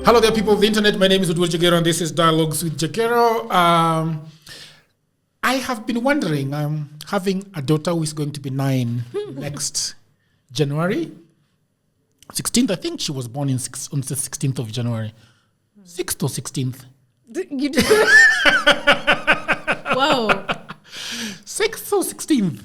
Hello there, people of the internet. My name is Udwal Jagero, and this is Dialogues with Jagero. I have been wondering, I'm having a daughter who is going to be 9 next January 16th. I think she was born on the 16th of January. 6th or 16th? You do? Wow. 6th or 16th?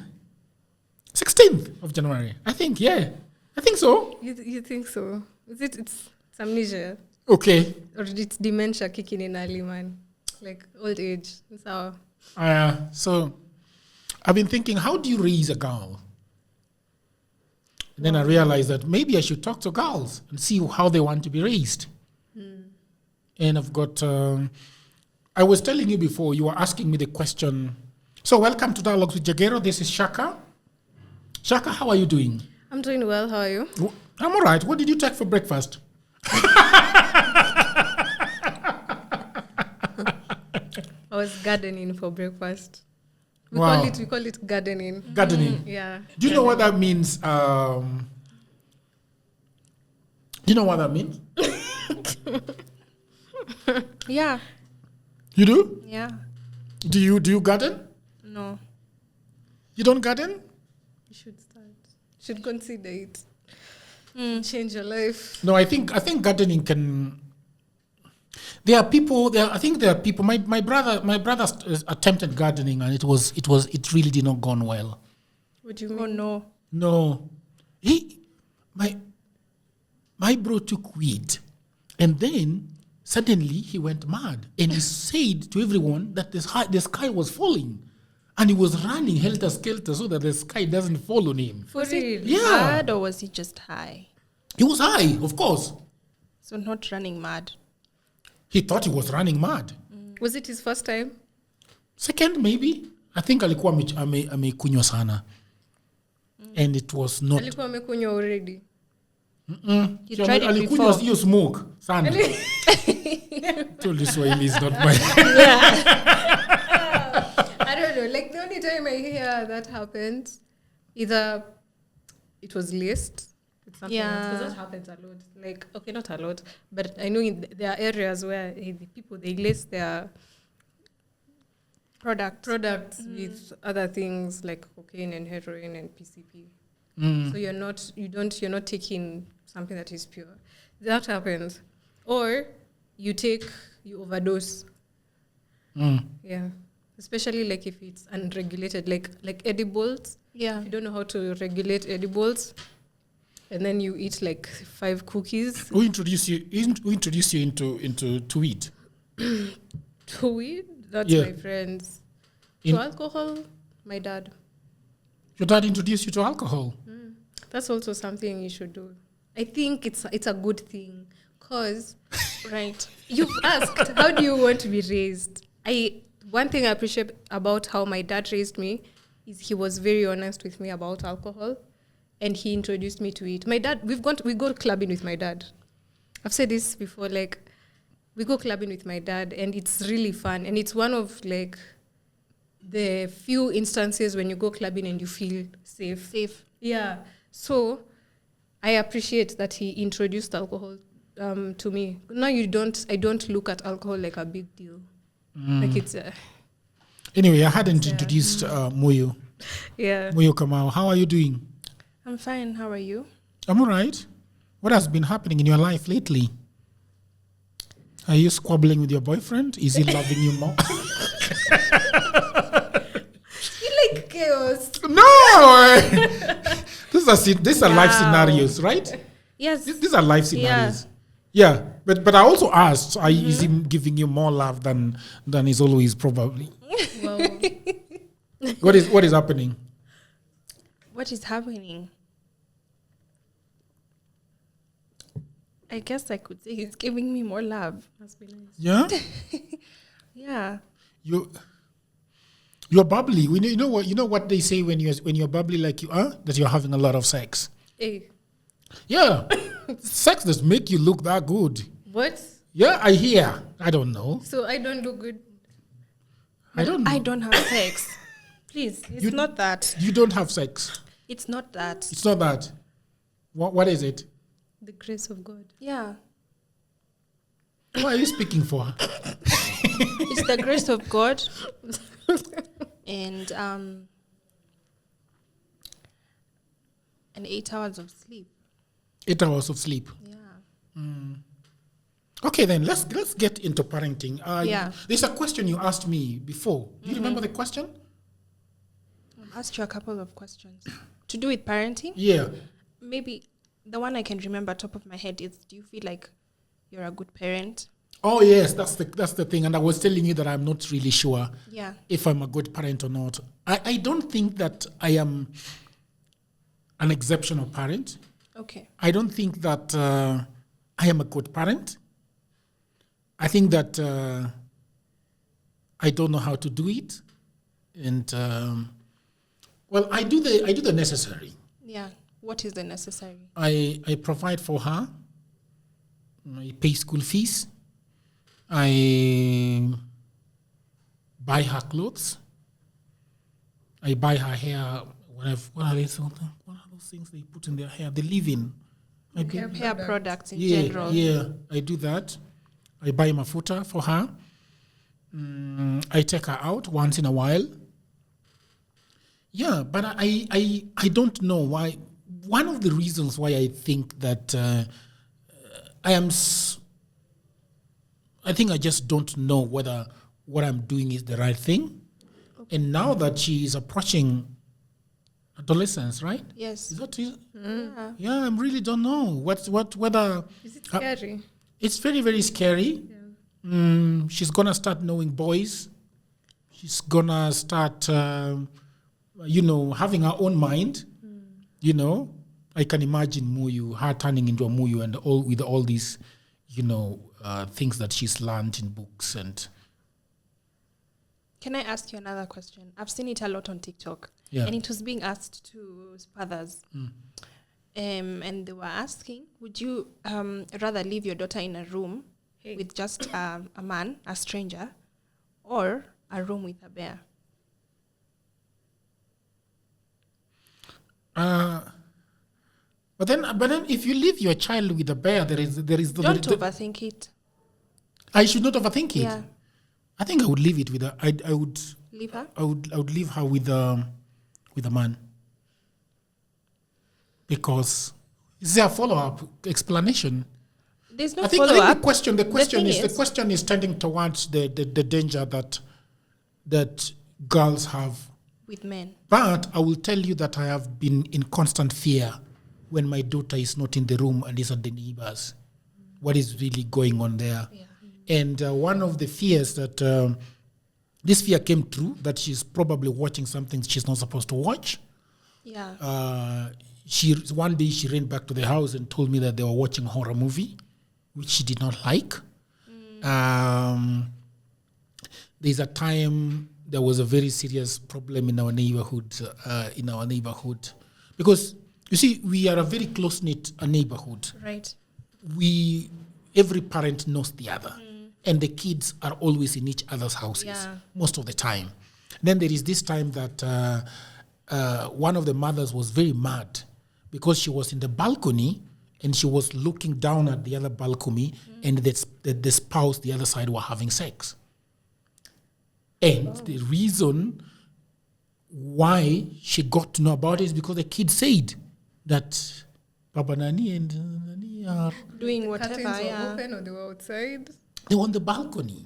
16th of January. I think, yeah. I think so. You think so? It's amnesia? Okay. Or it's dementia kicking in early, man? Like old age. So I've been thinking, how do you raise a girl? And then I realized that maybe I should talk to girls and see how they want to be raised. And I've got, I was telling you before, you were asking me the question. So welcome to Dialogues with Jagero. This is Shaka. Shaka, how are you doing? I'm doing well. How are you? I'm all right. What did you take for breakfast? I was gardening for breakfast. We Wow. call it gardening. Gardening. Yeah. Do you know what that means? Do you know what that means? Yeah. You do? Yeah. Do you garden? No. You don't garden? You should start. Should consider it. Change your life. No, I think gardening can. There are people. I think there are people. My brother attempted gardening, and it really did not go on well. What do you mean? Oh no. No, my bro took weed, and then suddenly he went mad, and he said to everyone that the sky was falling, and he was running helter skelter so that the sky doesn't fall on him. For real? Yeah, Mad, or was he just high? he was high, of course. So not running mad. He thought he was running mad. Was it his first time? Second, maybe. I think alikuwa amekunywa sana. And it was not. Alikuwa amekunywa already. You tried it Alikunywa before. hiyo smoke sana. Told you Swahili is not my. I don't know. Like the only time I hear that happened, either it was laced. It's something else. Yeah. Because that happens a lot. Like, okay, not a lot, but I know there are areas where the people, they lace their products with other things like cocaine and heroin and PCP. So you're not taking something that is pure. That happens. Or you overdose. Yeah. Especially like if it's unregulated, like edibles. Yeah. If you don't know how to regulate edibles, and then you eat like 5 cookies. Who introduced you into weed? To weed? That's Yeah. my friends. In- To alcohol, my dad. Your dad introduced you to alcohol. That's also something you should do. I think it's a good thing. Because, right, you've asked, how do you want to be raised? One thing I appreciate about how my dad raised me is he was very honest with me about alcohol. And he introduced me to it. My dad, we go clubbing with my dad. I've said this before, like, we go clubbing with my dad, and it's really fun. And it's one of, like, the few instances when you go clubbing and you feel safe. Yeah. So I appreciate that he introduced alcohol to me. Now I don't look at alcohol like a big deal. Like it's Anyway, I hadn't introduced Muyu. yeah. Muyu Kamau. How are you doing? I'm fine. How are you? I'm all right. What has been happening in your life lately? Are you squabbling with your boyfriend? Is he loving you more? You like chaos. No! These are life scenarios, right? Yes. These are life scenarios. Yeah. But I also asked, is he giving you more love than is always probably? Wow. What is happening? What is happening? I guess I could say he's giving me more love. Must be nice. Yeah? Yeah. You're bubbly. You know what they say when you're bubbly like you are? That you're having a lot of sex. Hey. Yeah. Sex does make you look that good. What? Yeah, I hear. I don't know. So I don't look good. I don't know. I don't have sex. Please, it's not that. You don't have sex. It's not that. It's not that. What is it? The grace of God. Yeah. Why are you speaking for her? It's the grace of God. And 8 hours of sleep. 8 hours of sleep. Yeah. Okay, then let's get into parenting. Yeah. There's a question you asked me before. Do you remember the question? I've asked you a couple of questions to do with parenting. Yeah. Maybe the one I can remember top of my head is, do you feel like you're a good parent? Oh yes, that's the thing. And I was telling you that I'm not really sure if I'm a good parent or not. I don't think that I am an exceptional parent. Okay. I don't think that I am a good parent. I think that I don't know how to do it, and I do the necessary. Yeah. What is the necessary? I provide for her. I pay school fees. I buy her clothes. I buy her hair. What are those things they put in their hair? The leave-in. Hair products in Yeah, general. yeah, I do that. I buy mafuta for her. I take her out once in a while. Yeah, but I don't know why. One of the reasons why I think that I think I just don't know whether what I'm doing is the right thing. Okay. And now that she is approaching adolescence, right? Yes. Is that it? Yeah, I really don't know whether. Is it scary? It's very, very scary. Yeah. She's gonna start knowing boys. She's gonna start, having her own mind. I can imagine her turning into a Muyu and with all these, things that she's learned in books and. Can I ask you another question? I've seen it a lot on TikTok. Yeah. And it was being asked to fathers. And they were asking, would you rather leave your daughter in a room with just a man, a stranger, or a room with a bear? But then, if you leave your child with a bear, there is the. Don't overthink it. I should not overthink it. Yeah. I think I would leave it with her. I would leave her. I would leave her with a man. Because is there a follow-up explanation? There's no I think follow-up. the question is tending towards the danger that girls have with men. But I will tell you that I have been in constant fear when my daughter is not in the room and is at the neighbors. What is really going on there? Yeah. And one of the fears that this fear came true, that she's probably watching something she's not supposed to watch. Yeah. One day she ran back to the house and told me that they were watching a horror movie, which she did not like. There's a time there was a very serious problem in our neighborhood. Because you see, we are a very close-knit neighborhood. Right. Every parent knows the other, and the kids are always in each other's houses most of the time. Then there is this time that one of the mothers was very mad because she was in the balcony and she was looking down at the other balcony, and the spouse, the other side, were having sex. And the reason why she got to know about it is because the kid said that Baba Nani and Nani are doing whatever. Curtains were open or they were outside? They were on the balcony.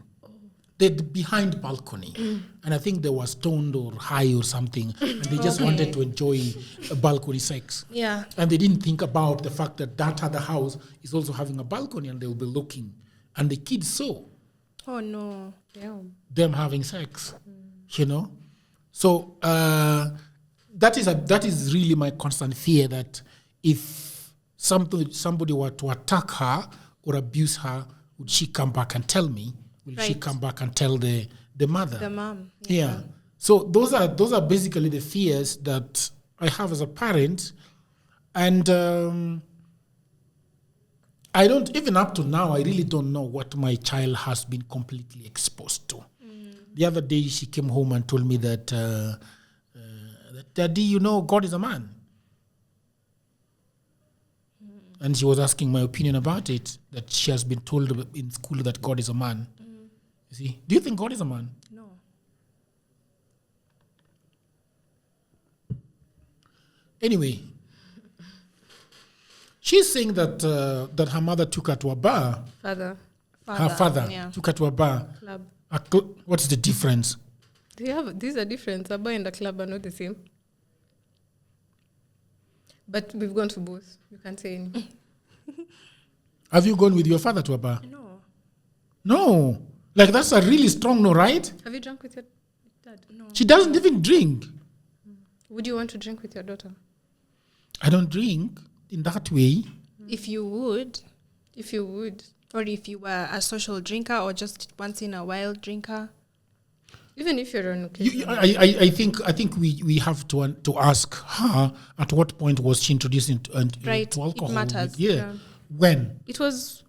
They're behind balcony. And I think they were stoned or high or something. And they just wanted to enjoy a balcony sex. Yeah. And they didn't think about the fact that that other house is also having a balcony and they'll be looking. And the kids saw. Oh, no. Them having sex, So that is really my constant fear, that if somebody were to attack her or abuse her, would she come back and tell me? Will she come back and tell the mother? The mom. Yeah. So those are basically the fears that I have as a parent, and I don't, even up to now, I really don't know what my child has been completely exposed to. The other day, she came home and told me that, Daddy, God is a man. And she was asking my opinion about it, that she has been told in school that God is a man. You see? Do you think God is a man? No. Anyway, she's saying that that her mother took her to a bar. Father. Her father took her to a bar. Club. What is the difference? These are different. A bar and a club are not the same. But we've gone to both. You can't say any. Have you gone with your father to a bar? No. No. Like, that's a really strong no, right? Have you drunk with your dad? No. She doesn't even drink. Would you want to drink with your daughter? I don't drink in that way. If you would, Or or if you were a social drinker or just once in a while drinker. even if you're on occasion. I think we have to ask her at what point was she introduced into alcohol. It matters. Yeah. When? It was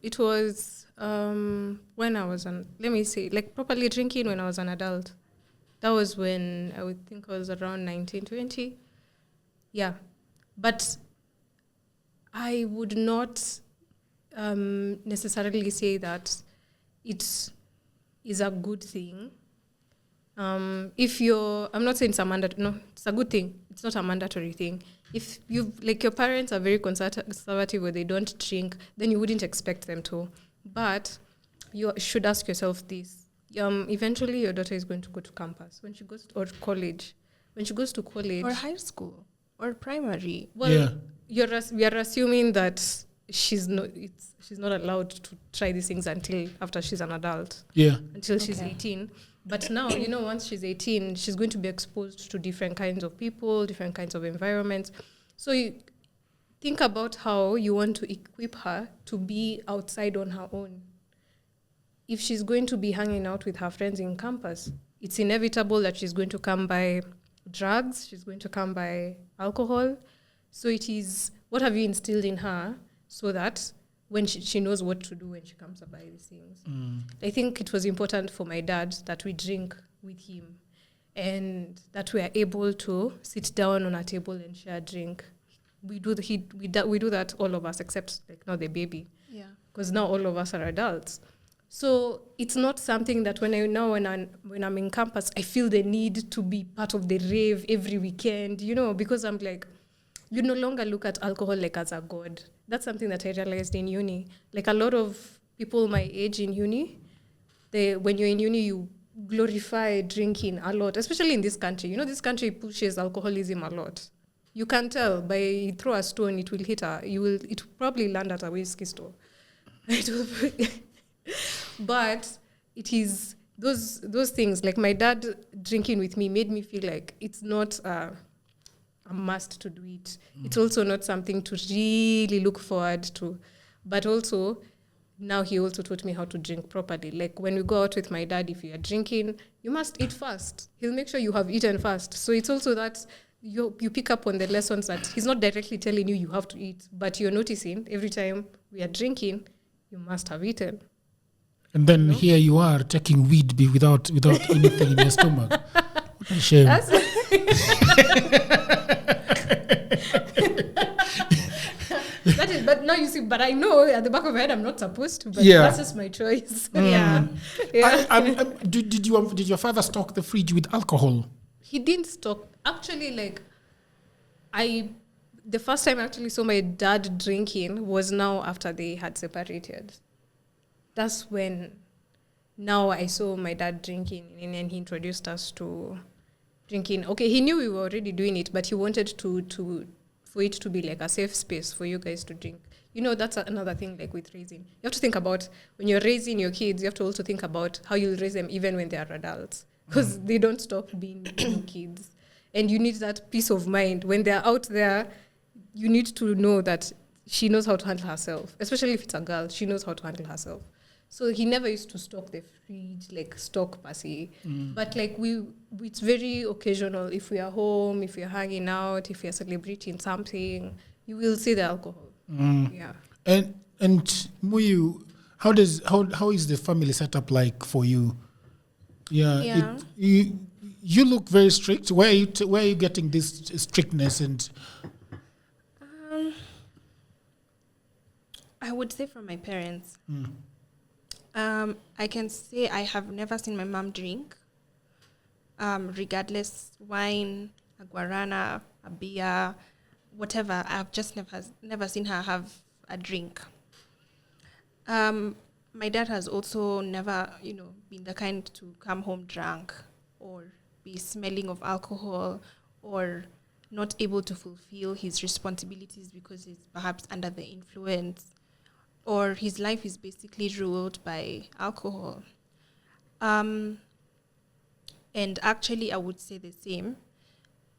when I was let me say, like, properly drinking when I was an adult. That was when I would think I was around 19, 20. Yeah. But I would not necessarily say that it is a good thing. If I'm not saying it's a mandatory, no, it's a good thing. It's not a mandatory thing. If your parents are very conservative or they don't drink, then you wouldn't expect them to. But you should ask yourself this. Eventually your daughter is going to go to campus when she goes or college. When she goes to college Or high school or primary. well, we are assuming that she's not allowed to try these things until after she's an adult. Yeah. Until she's 18. But now, once she's 18, she's going to be exposed to different kinds of people, different kinds of environments. So you think about how you want to equip her to be outside on her own. If she's going to be hanging out with her friends in campus, it's inevitable that she's going to come by drugs, she's going to come by alcohol. So it is, what have you instilled in her so that when she knows what to do when she comes to buy these things. I think it was important for my dad that we drink with him and that we are able to sit down on a table and share a drink. We do that, all of us, except like not the baby. Yeah. Because now all of us are adults. So it's not something that when I'm in campus, I feel the need to be part of the rave every weekend, because I'm like, you no longer look at alcohol like as a god. That's something that I realized in uni. Like a lot of people my age in uni, when you're in uni, you glorify drinking a lot, especially in this country. This country pushes alcoholism a lot. You can tell by you throw a stone, it will hit her. It will probably land at a whiskey store. But it is those things. Like my dad drinking with me made me feel like it's not a must to do it. It's also not something to really look forward to. But also, now he also taught me how to drink properly. Like when we go out with my dad, if you are drinking, you must eat fast. He'll make sure you have eaten fast. So it's also that you pick up on the lessons that he's not directly telling you have to eat, but you're noticing every time we are drinking, you must have eaten. And then here you are taking weed without anything in your stomach. What a shame. But now you see, but I know at the back of my head I'm not supposed to, but that's just my choice. Yeah. Did your father stock the fridge with alcohol? He didn't stock. Actually, the first time I actually saw my dad drinking was now after they had separated. That's when now I saw my dad drinking, and then he introduced us to drinking. Okay, he knew we were already doing it, but he wanted for it to be like a safe space for you guys to drink. That's another thing, like with raising. You have to think about, when you're raising your kids, you have to also think about how you'll raise them even when they are adults, because they don't stop being kids. And you need that peace of mind. When they're out there, you need to know that she knows how to handle herself, especially if it's a girl, she knows how to handle herself. So he never used to stock the fridge, like stock per se. But it's very occasional. If we are home, if we are hanging out, if we are celebrating something, you will see the alcohol. Yeah. And Muyu, how is the family setup like for you? Yeah. You look very strict. Where are you, getting this strictness and? I would say from my parents. I can say I have never seen my mom drink. Regardless, wine, a guarana, a beer, whatever. I've just never seen her have a drink. My dad has also never, been the kind to come home drunk or be smelling of alcohol or not able to fulfill his responsibilities because he's perhaps under the influence, or his life is basically ruled by alcohol. And actually, I would say the same.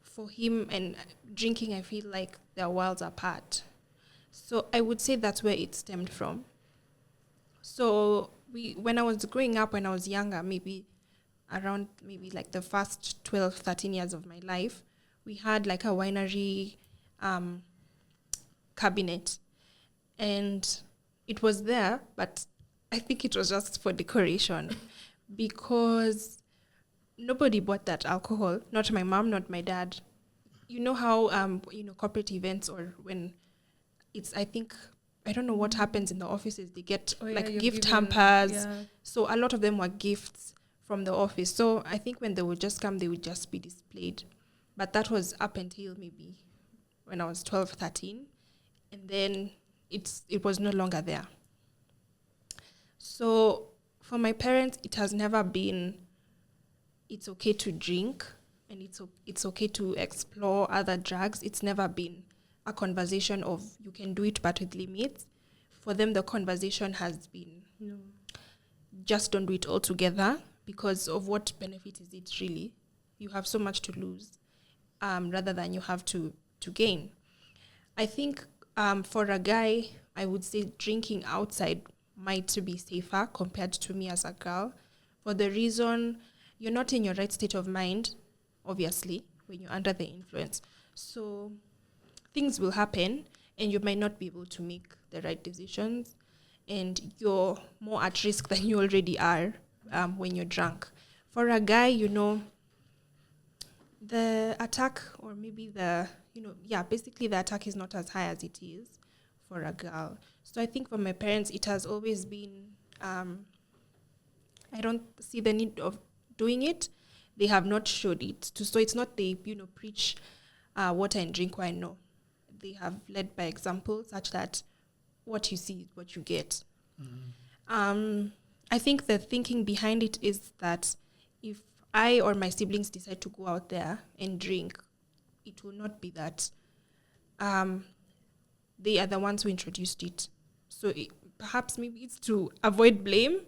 For him and drinking, I feel like they're worlds apart. So I would say that's where it stemmed from. So when I was growing up, when I was younger, maybe around like the first 12, 13 years of my life, we had like a winery cabinet. And it was there, but I think it was just for decoration because nobody bought that alcohol. Not my mom, not my dad. You know how, corporate events or when it's, I don't know what happens in the offices. They get gift hampers. Yeah. So a lot of them were gifts from the office. So I think when they would just come, they would just be displayed. But that was up until maybe when I was 12, 13. And then it was no longer there. So for my parents, it has never been, it's okay to drink and it's okay to explore other drugs. It's never been a conversation of you can do it but with limits. For them, the conversation has been just don't do it all together because of what benefit is it really? You have so much to lose rather than you have to gain. I think for a guy, I would say drinking outside might be safer compared to me as a girl for the reason you're not in your right state of mind, obviously, when you're under the influence. So things will happen and you might not be able to make the right decisions and you're more at risk than you already are when you're drunk. For a guy, the attack or maybe basically the attack is not as high as it is for a girl. So I think for my parents, it has always been, I don't see the need of doing it. They have not showed it. So it's not they, preach water and drink wine, no. They have led by example such that what you see is what you get. I think the thinking behind it is that if I or my siblings decide to go out there and drink, it will not be that they are the ones who introduced it. So perhaps maybe it's to avoid blame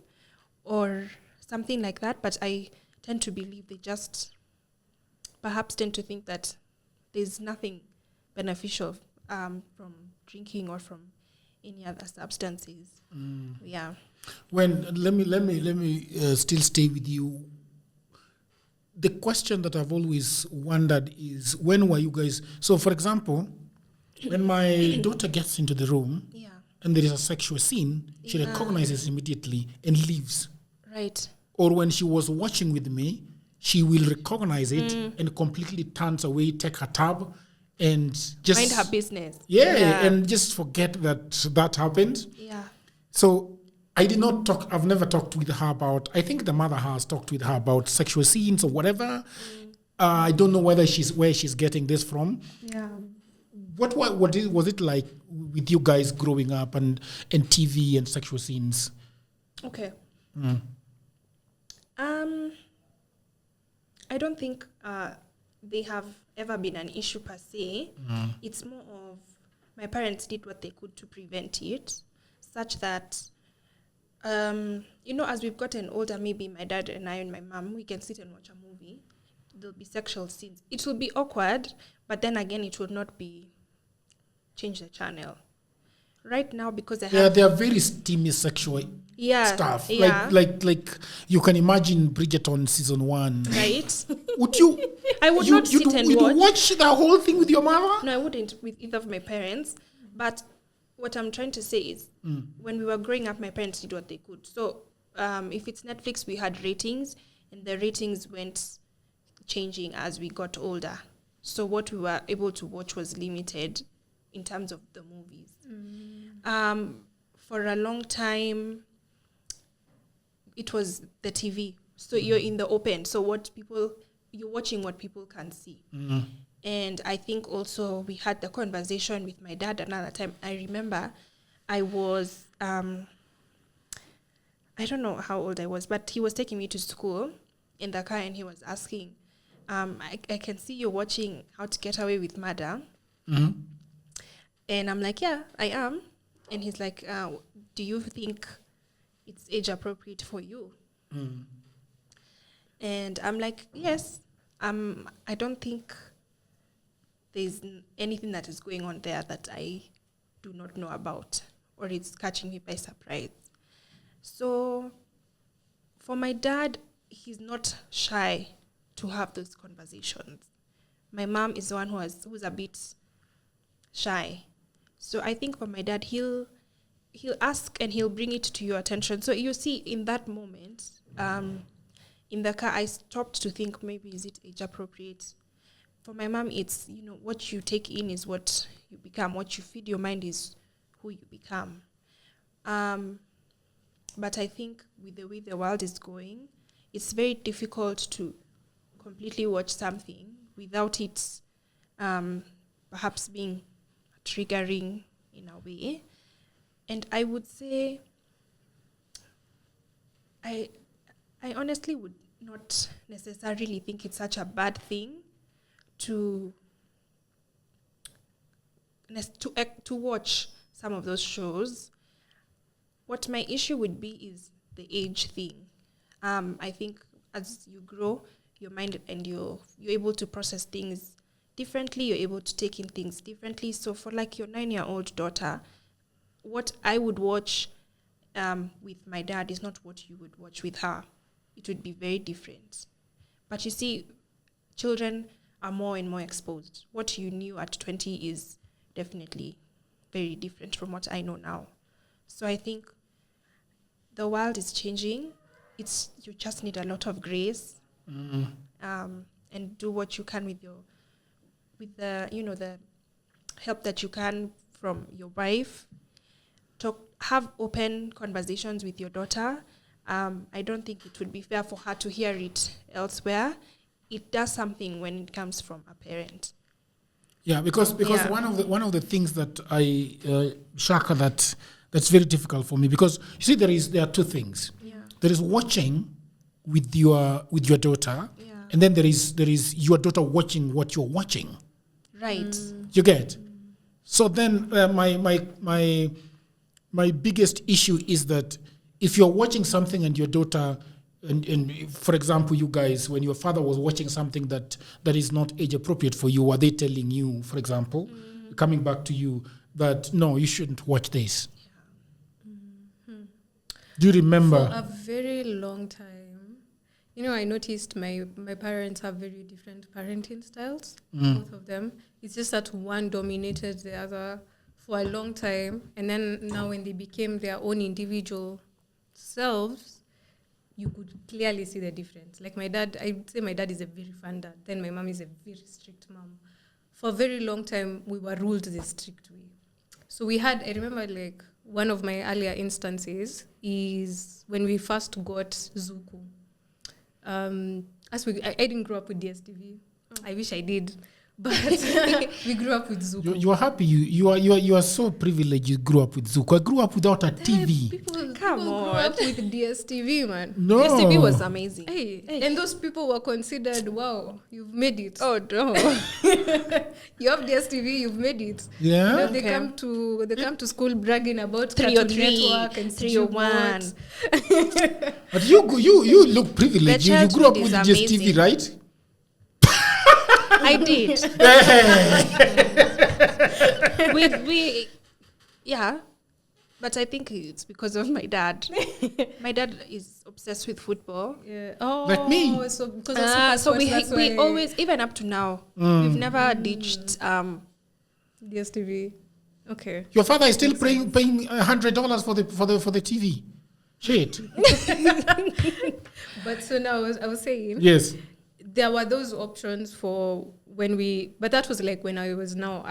or something like that, but I tend to believe they just perhaps tend to think that there's nothing beneficial from drinking or from any other substances. Yeah. Let me still stay with you. The question that I've always wondered is, when were you guys? So, for example, when my daughter gets into the room and there is a sexual scene, she recognizes immediately and leaves. Right. Or when she was watching with me, she will recognize it and completely turns away, take her tab, and just mind her business. Yeah, and just forget that happened. Yeah. So I've never talked with her about, I think the mother has talked with her about sexual scenes or whatever. I don't know where she's getting this from. Yeah. What was it like with you guys growing up and TV and sexual scenes? Okay. I don't think they have ever been an issue per se. It's more of my parents did what they could to prevent it, such that, as we've gotten older, maybe my dad and I and my mom, we can sit and watch a movie. There'll be sexual scenes. It will be awkward, but then again, it will not be change the channel. Right now, because I have... they are very steamy sexual stuff. Yeah. Like you can imagine Bridgerton season 1. Right. Would you... I would not sit and watch. You'd watch the whole thing with your mother? No, I wouldn't with either of my parents. But what I'm trying to say is, when we were growing up, my parents did what they could. So if it's Netflix, we had ratings, and the ratings went changing as we got older. So what we were able to watch was limited in terms of the movies. for a long time, it was the TV. So you're in the open. So you're watching what people can see. And I think also we had the conversation with my dad another time. I remember I was, I don't know how old I was, but he was taking me to school in the car and he was asking, I can see you're watching How to Get Away with Murder. And I'm like, yeah, I am. And he's like, do you think it's age appropriate for you? And I'm like, yes. I don't think there's anything that is going on there that I do not know about, or it's catching me by surprise. So for my dad, he's not shy to have those conversations. My mom is the one who's a bit shy. So I think for my dad, he'll ask and he'll bring it to your attention. So you see, in that moment, in the car, I stopped to think, maybe is it age appropriate? For my mom, it's, what you take in is what you become. What you feed your mind is who you become. But I think with the way the world is going, it's very difficult to completely watch something without it perhaps being triggering in a way. And I would say I honestly would not necessarily think it's such a bad thing to watch some of those shows. What my issue would be is the age thing. I think as you grow, your mind and you're able to process things differently, you're able to take in things differently. So for like your 9-year-old daughter, what I would watch with my dad is not what you would watch with her. It would be very different. But you see, children are more and more exposed. What you knew at 20 is definitely very different from what I know now. So I think the world is changing. You just need a lot of grace, and do what you can with the help that you can from your wife. Have open conversations with your daughter. I don't think it would be fair for her to hear it elsewhere. It does something when it comes from a parent. Yeah, because one of the things that Shaka, that's very difficult for me, because you see there are two things. Yeah. There is watching with your daughter, and then there is your daughter watching what you're watching. Right. You get? So then my biggest issue is that if you're watching something and your daughter, and for example, you guys, when your father was watching something that is not age appropriate for you, are they telling you, for example, coming back to you, that no, you shouldn't watch this? Do you remember? For a very long time, I noticed my parents have very different parenting styles, both of them. It's just that one dominated the other for a long time, and then now when they became their own individual selves, you could clearly see the difference. Like my dad, I'd say my dad is a very fun dad. Then my mom is a very strict mom. For a very long time, we were ruled the strict way. So I remember like one of my earlier instances is when we first got Zuku. I didn't grow up with DSTV. I wish I did. But we grew up with Zuku. You are happy. You are so privileged. You grew up with Zuku. I grew up without a TV. People grew up with DSTV, man. No, DSTV was amazing. Hey. And those people were considered, wow, you've made it. Oh no. You have DSTV, you've made it. Yeah. They come to school bragging about 303 Network and 301. But you look privileged. You grew up childhood with is DSTV, amazing. right? I did. Yeah, but I think it's because of my dad. My dad is obsessed with football. Yeah. Oh, Like me. So because of Super So Sports, we always, even up to now, we've never ditched. DSTV. Okay. Your father is still paying $100 for the TV. Shit. But so now I was saying. Yes. There were those options for but that was like when I was now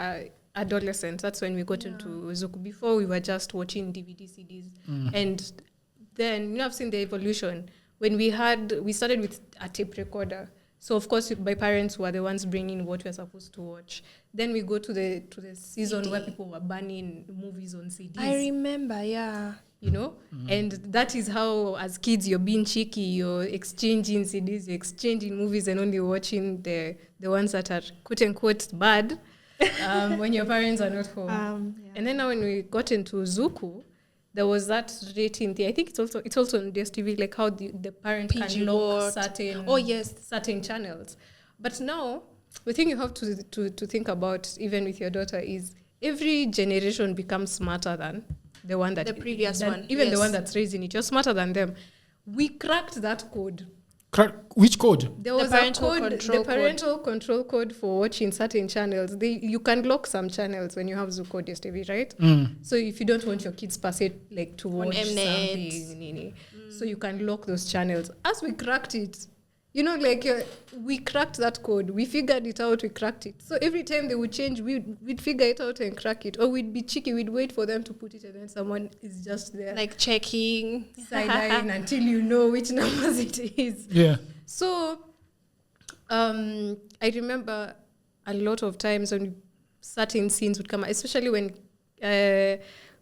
adolescents. That's when we got into Zuku. Before, we were just watching DVD CDs. And then, I've seen the evolution. When we started with a tape recorder. So, of course, my parents were the ones bringing what we're supposed to watch. Then we go to the season where people were banning movies on CDs. I remember, yeah. And that is how, as kids, you're being cheeky, you're exchanging CDs, you're exchanging movies and only watching the ones that are quote-unquote bad when your parents are not home. And then now when we got into Zuku, there was that rating thing. I think it's also on DSTV, like how the parent PG can lock word. certain channels. But now, the thing you have to think about, even with your daughter, is every generation becomes smarter than the one that... The previous one. Even the one that's raising it. You're smarter than them. We cracked that code. Which code? There was the parental control code for watching certain channels. You can lock some channels when you have Zuko DSTV, right? So if you don't want your kids per se like to watch something, so you can lock those channels. As we cracked it, we cracked that code. We figured it out. We cracked it. So every time they would change, we'd figure it out and crack it. Or we'd be cheeky. We'd wait for them to put it, and then someone is just there, like checking, side-eyeing until you know which numbers it is. Yeah. So I remember a lot of times when certain scenes would come, especially when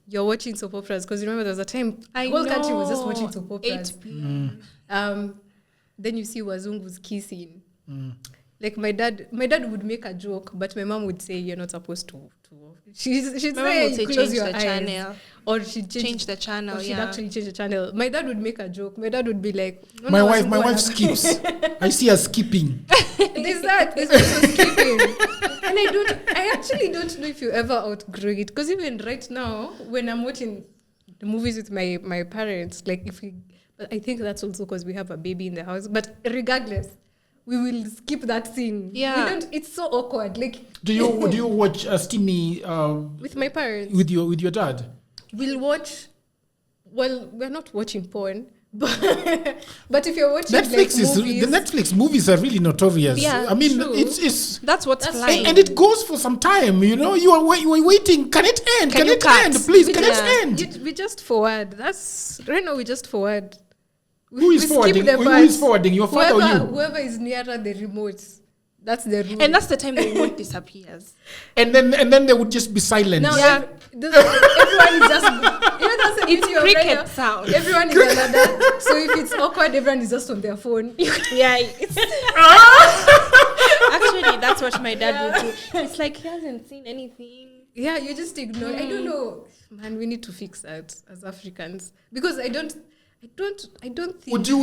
you're watching soap operas. Because remember, there was a time whole country was just watching soap operas. Then you see Wazungu's kissing. Like my dad would make a joke, but my mom would say, "You're not supposed to." She'd say, "Close your eyes," channel, or she'd change the channel. Or she'd actually change the channel. My dad would make a joke. My dad would be like, "My wife skips. I see her skipping." There's also skipping, and I actually don't know if you ever outgrow it, because even right now, when I'm watching the movies with my parents, like but I think that's also because we have a baby in the house. But regardless, we will skip that scene. Yeah, it's so awkward. Like, do you watch Steamy with my parents? With your dad? We'll watch. Well, we're not watching porn, but if you're watching Netflix, movies, the Netflix movies are really notorious. Yeah, I mean, true. it's that's what's flying, and it goes for some time. You are waiting. Can it end? Can it end? Please, can it end? We just forward. That's right now. We just forward. Who is forwarding? Who is forwarding? Your father or you? Whoever is nearer the remote. That's the rule. And that's the time the remote disappears. And then they would just be silent. No, yeah. Everyone is just... that's the beauty of cricket radio. sound. Everyone is another. So if it's awkward, everyone is just on their phone. Actually, that's what my dad would do. It's like he hasn't seen anything. Yeah, you just ignore. I don't know. Man, we need to fix that as Africans. Because I don't think. Would you?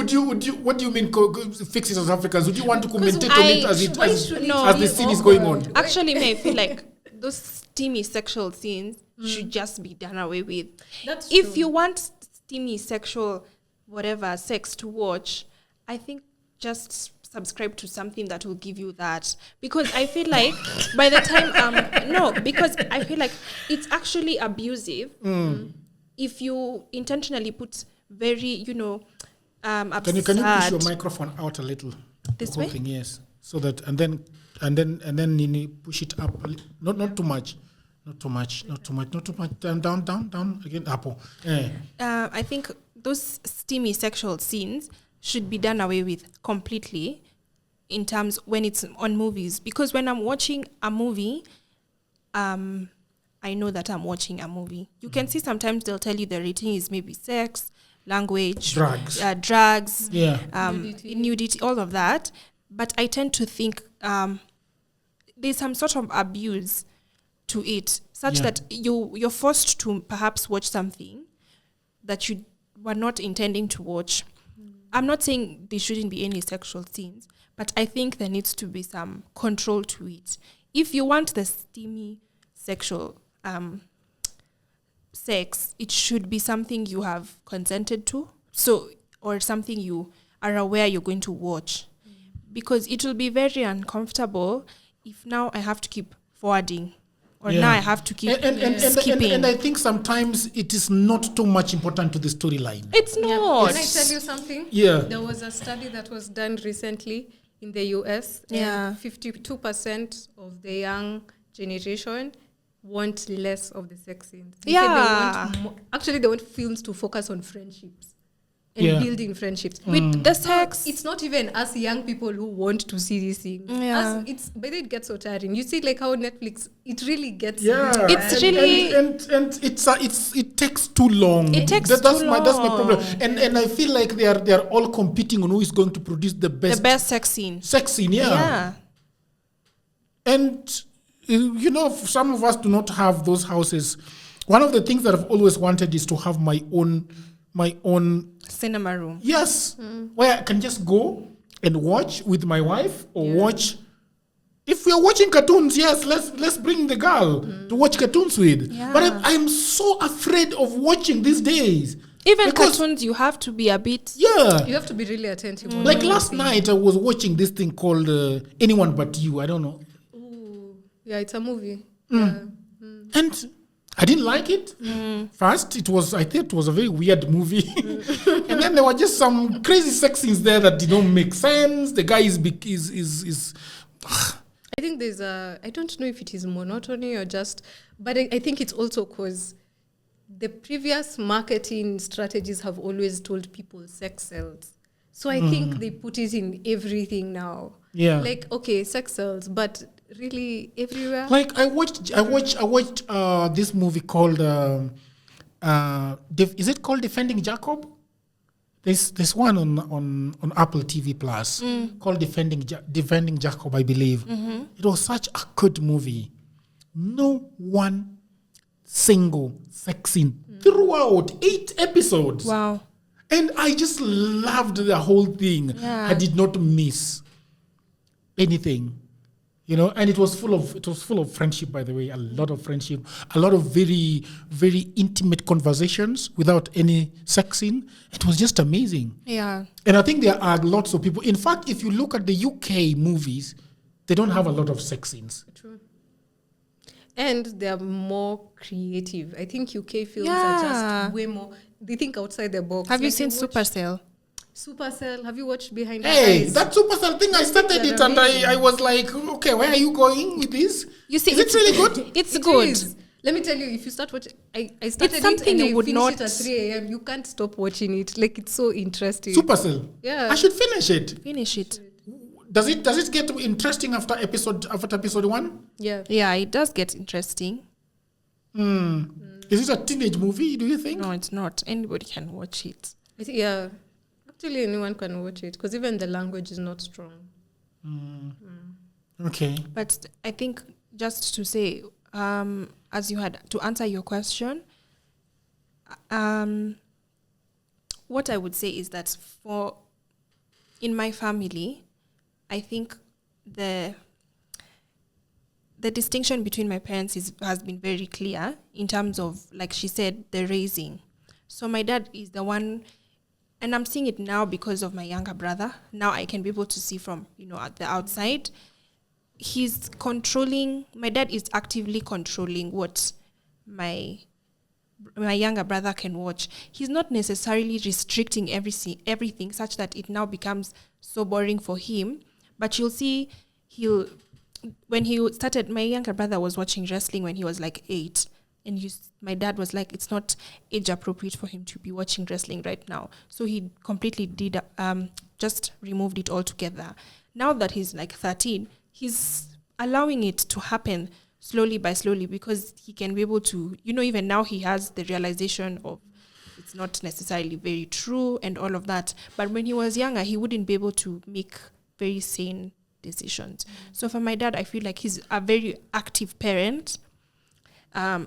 What do you mean? Fix it as Africans? Would you want to commentate on it as the scene is going on? Actually, I feel like those steamy sexual scenes should just be done away with. That's if true. you want steamy sexual, sex to watch, I think just subscribe to something that will give you that. Because I feel like by the time because I feel like it's actually abusive if you intentionally put very, absurd. Can you push your microphone out a little? This way? Yes. So that and then you push it up a little. Not too much. Not too much. Down again. Up. I think those steamy sexual scenes should be done away with completely in terms when it's on movies. Because when I'm watching a movie, I know that I'm watching a movie. You can see sometimes they'll tell you the rating is maybe sex, language, drugs, nudity, all of that. But I tend to think there's some sort of abuse to it, such that you're forced to perhaps watch something that you were not intending to watch. I'm not saying there shouldn't be any sexual scenes, but I think there needs to be some control to it. If you want the steamy sexual sex, it should be something you have consented to, or something you are aware you're going to watch, because it will be very uncomfortable if now I have to keep forwarding, or now I have to keep skipping. And I think sometimes it is not too much important to the storyline. It's not. Can I tell you something? Yeah. There was a study that was done recently in the US. Yeah. 52% of the young generation want less of the sex scenes. They Yeah. said they want films to focus on friendships and building friendships. With the sex. It's not even us young people who want to see these things. Yeah. But it gets so tiring. You see, like how Netflix, it really gets. It's really- and it takes too long. It takes that's too my problem. long. And I feel like they are all competing on who is going to produce the best sex scene. sex scene. Yeah. And some of us do not have those houses. One of the things that I've always wanted is to have my own Cinema room. yes, where I can just go and watch with my wife or watch. If we are watching cartoons, yes, let's bring the girl to watch cartoons with. Yeah. But I'm so afraid of watching these days. Even Because- cartoons, you have to be a bit. Yeah. You have to be really attentive. on Like what last you're seeing. night, I was watching this thing called Anyone But You. I don't know. Ooh. Yeah, it's a movie. And I didn't like it. First, I thought it was a very weird movie. And then there were just some crazy sex scenes there that did not make sense. The guy is I think I don't know if it is monotony or just, but I think it's also because the previous marketing strategies have always told people sex sells. So I think they put it in everything now. Yeah. Like, okay, sex sells, but really everywhere. like I watched this movie called is it called Defending Jacob? There's one on Apple TV Plus called Defending Jacob, I believe. It was such a good movie. No one single sex scene throughout 8 episodes. Wow. And I just loved the whole thing. Yeah. I did not miss anything. And it was full of friendship, by the way, a lot of friendship, a lot of very, very intimate conversations without any sex scene. It was just amazing. Yeah. And I think there are lots of people. In fact, if you look at the UK movies, they don't have a lot of sex scenes. True. And they're more creative. I think UK films Yeah. are just way more, they think outside the box. Have you Like seen watch Supercell? Supercell? Have you watched Behind the Hey, Eyes? that Supercell thing, I started it and I was like, okay, where are you going with this? You see, Is it really good? It's It good. is. Let me tell you, if you start watching, I started something it and you I would finished not- it at 3 a.m. You can't stop watching it. Like, it's so interesting. Supercell. Yeah. I should finish it. Finish it. Does it get interesting after episode 1? Yeah. Yeah, it does get interesting. Is it a teenage movie, do you think? No, it's not. Anybody can watch it. I think, yeah. Actually, anyone can watch it because even the language is not strong. Okay. But I think just to say, as you had to answer your question, what I would say is that in my family, I think the distinction between my parents has been very clear in terms of, like she said, the raising. So my dad is the one, and I'm seeing it now because of my younger brother. Now I can be able to see from, at the outside. He's controlling, my dad is actively controlling what my younger brother can watch. He's not necessarily restricting everything such that it now becomes so boring for him. But you'll see, when he started, my younger brother was watching wrestling when he was like 8. And my dad was like, it's not age appropriate for him to be watching wrestling right now. So he completely just removed it altogether. Now that he's like 13, he's allowing it to happen slowly because he can be able to, even now he has the realization of it's not necessarily very true and all of that. But when he was younger, he wouldn't be able to make very sane decisions. So for my dad, I feel like he's a very active parent.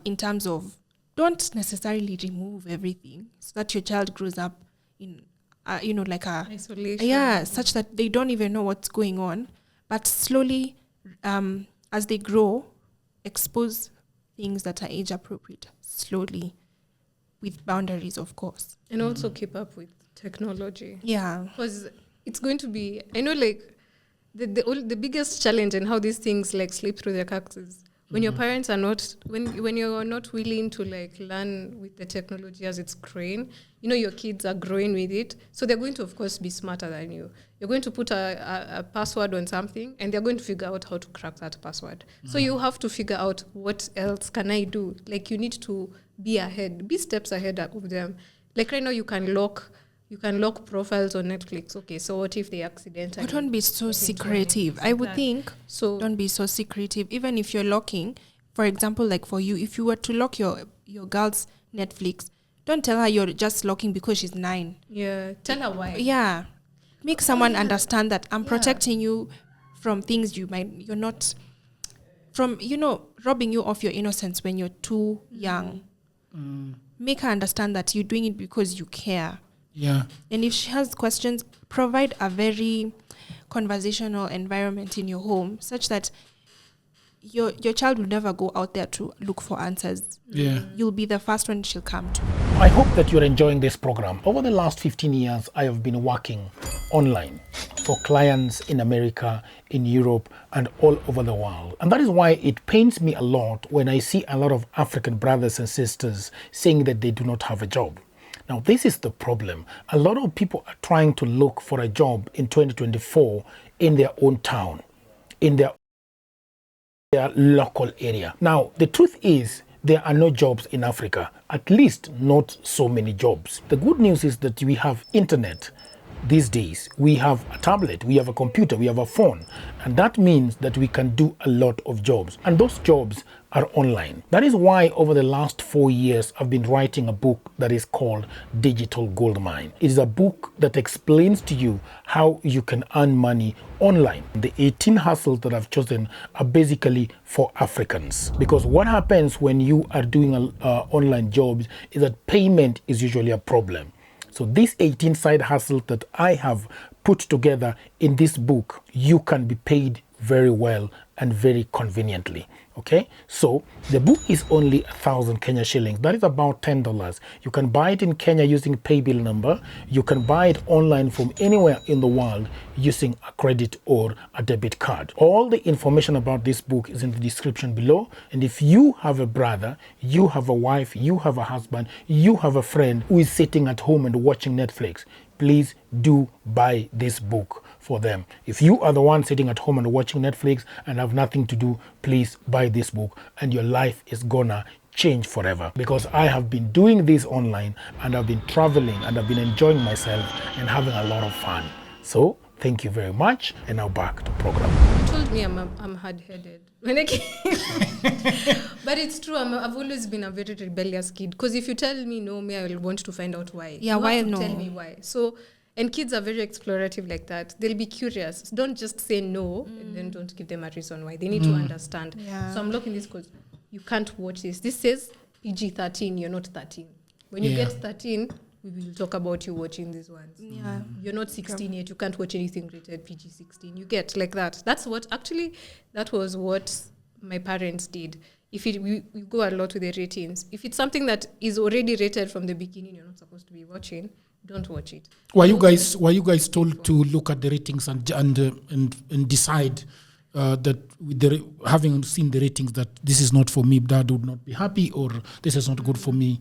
In terms of don't necessarily remove everything so that your child grows up in, like a isolation. Yeah, such that they don't even know what's going on. But slowly, as they grow, expose things that are age appropriate slowly, with boundaries, of course. And also keep up with technology. Yeah, Because it's going to be, I know, like the biggest challenge and how these things like slip through the cracks is When your parents are not, when you're not willing to like learn with the technology as it's growing, your kids are growing with it. So they're going to, of course, be smarter than you. You're going to put a password on something and they're going to figure out how to crack that password. So you have to figure out what else can I do? Like you need to be steps ahead of them. Like right now you can lock profiles on Netflix. Okay, so what if they accidentally... But don't be so secretive. I would think, so don't be so secretive. Even if you're locking, for example, like for you, if you were to lock your girl's Netflix, don't tell her you're just locking because she's 9. Yeah, tell her why. Yeah. Make someone understand that I'm protecting you from things you're not... From, robbing you of your innocence when you're too young. Make her understand that you're doing it because you care. Yeah. And if she has questions, provide a very conversational environment in your home such that your child will never go out there to look for answers. Yeah. You'll be the first one she'll come to. I hope that you're enjoying this program. Over the last 15 years, I have been working online for clients in America, in Europe, and all over the world. And that is why it pains me a lot when I see a lot of African brothers and sisters saying that they do not have a job. Now, this is the problem. A lot of people are trying to look for a job in 2024 in their own town, in their local area. Now, the truth is, there are no jobs in Africa, at least not so many jobs. The good news is that we have internet these days. We have a tablet, we have a computer, we have a phone, and that means that we can do a lot of jobs, and those jobs are online. That is why over the last 4 years I've been writing a book that is called Digital Goldmine. It is a book that explains to you how you can earn money online. The 18 hustles that I've chosen are basically for Africans, because what happens when you are doing online jobs is that payment is usually a problem. So these 18 side hustles that I have put together in this book, you can be paid very well and very conveniently. Okay, so the book is only 1,000 Kenya shillings. That is about $10. You can buy it in Kenya using pay bill number. You can buy it online from anywhere in the world using a credit or a debit card. All the information about this book is in the description below. And if you have a brother, you have a wife, you have a husband, you have a friend who is sitting at home and watching Netflix, please do buy this book for them. If you are the one sitting at home and watching Netflix and have nothing to do, please buy this book and your life is gonna change forever. Because I have been doing this online and I've been traveling and I've been enjoying myself and having a lot of fun. So thank you very much, and now back to program. You told me I'm hard-headed when I came. But it's true. I've always been a very rebellious kid. Because if you tell me no, I will want to find out why. Yeah, you why have to no? Tell me why. So, and kids are very explorative like that. They'll be curious. Don't just say no and then don't give them a reason why. They need to understand. Yeah. So I'm locking this because you can't watch this. This says PG-13. You're not 13. When you get 13, we will talk about you watching these ones. Yeah. You're not 16 yet. You can't watch anything rated PG-16. You get like that. That was what my parents did. If we go a lot with the ratings. If it's something that is already rated from the beginning, you're not supposed to be watching, don't watch it. Were you guys told to look at the ratings and decide that with having seen the ratings that this is not for me, Dad would not be happy, or this is not good for me?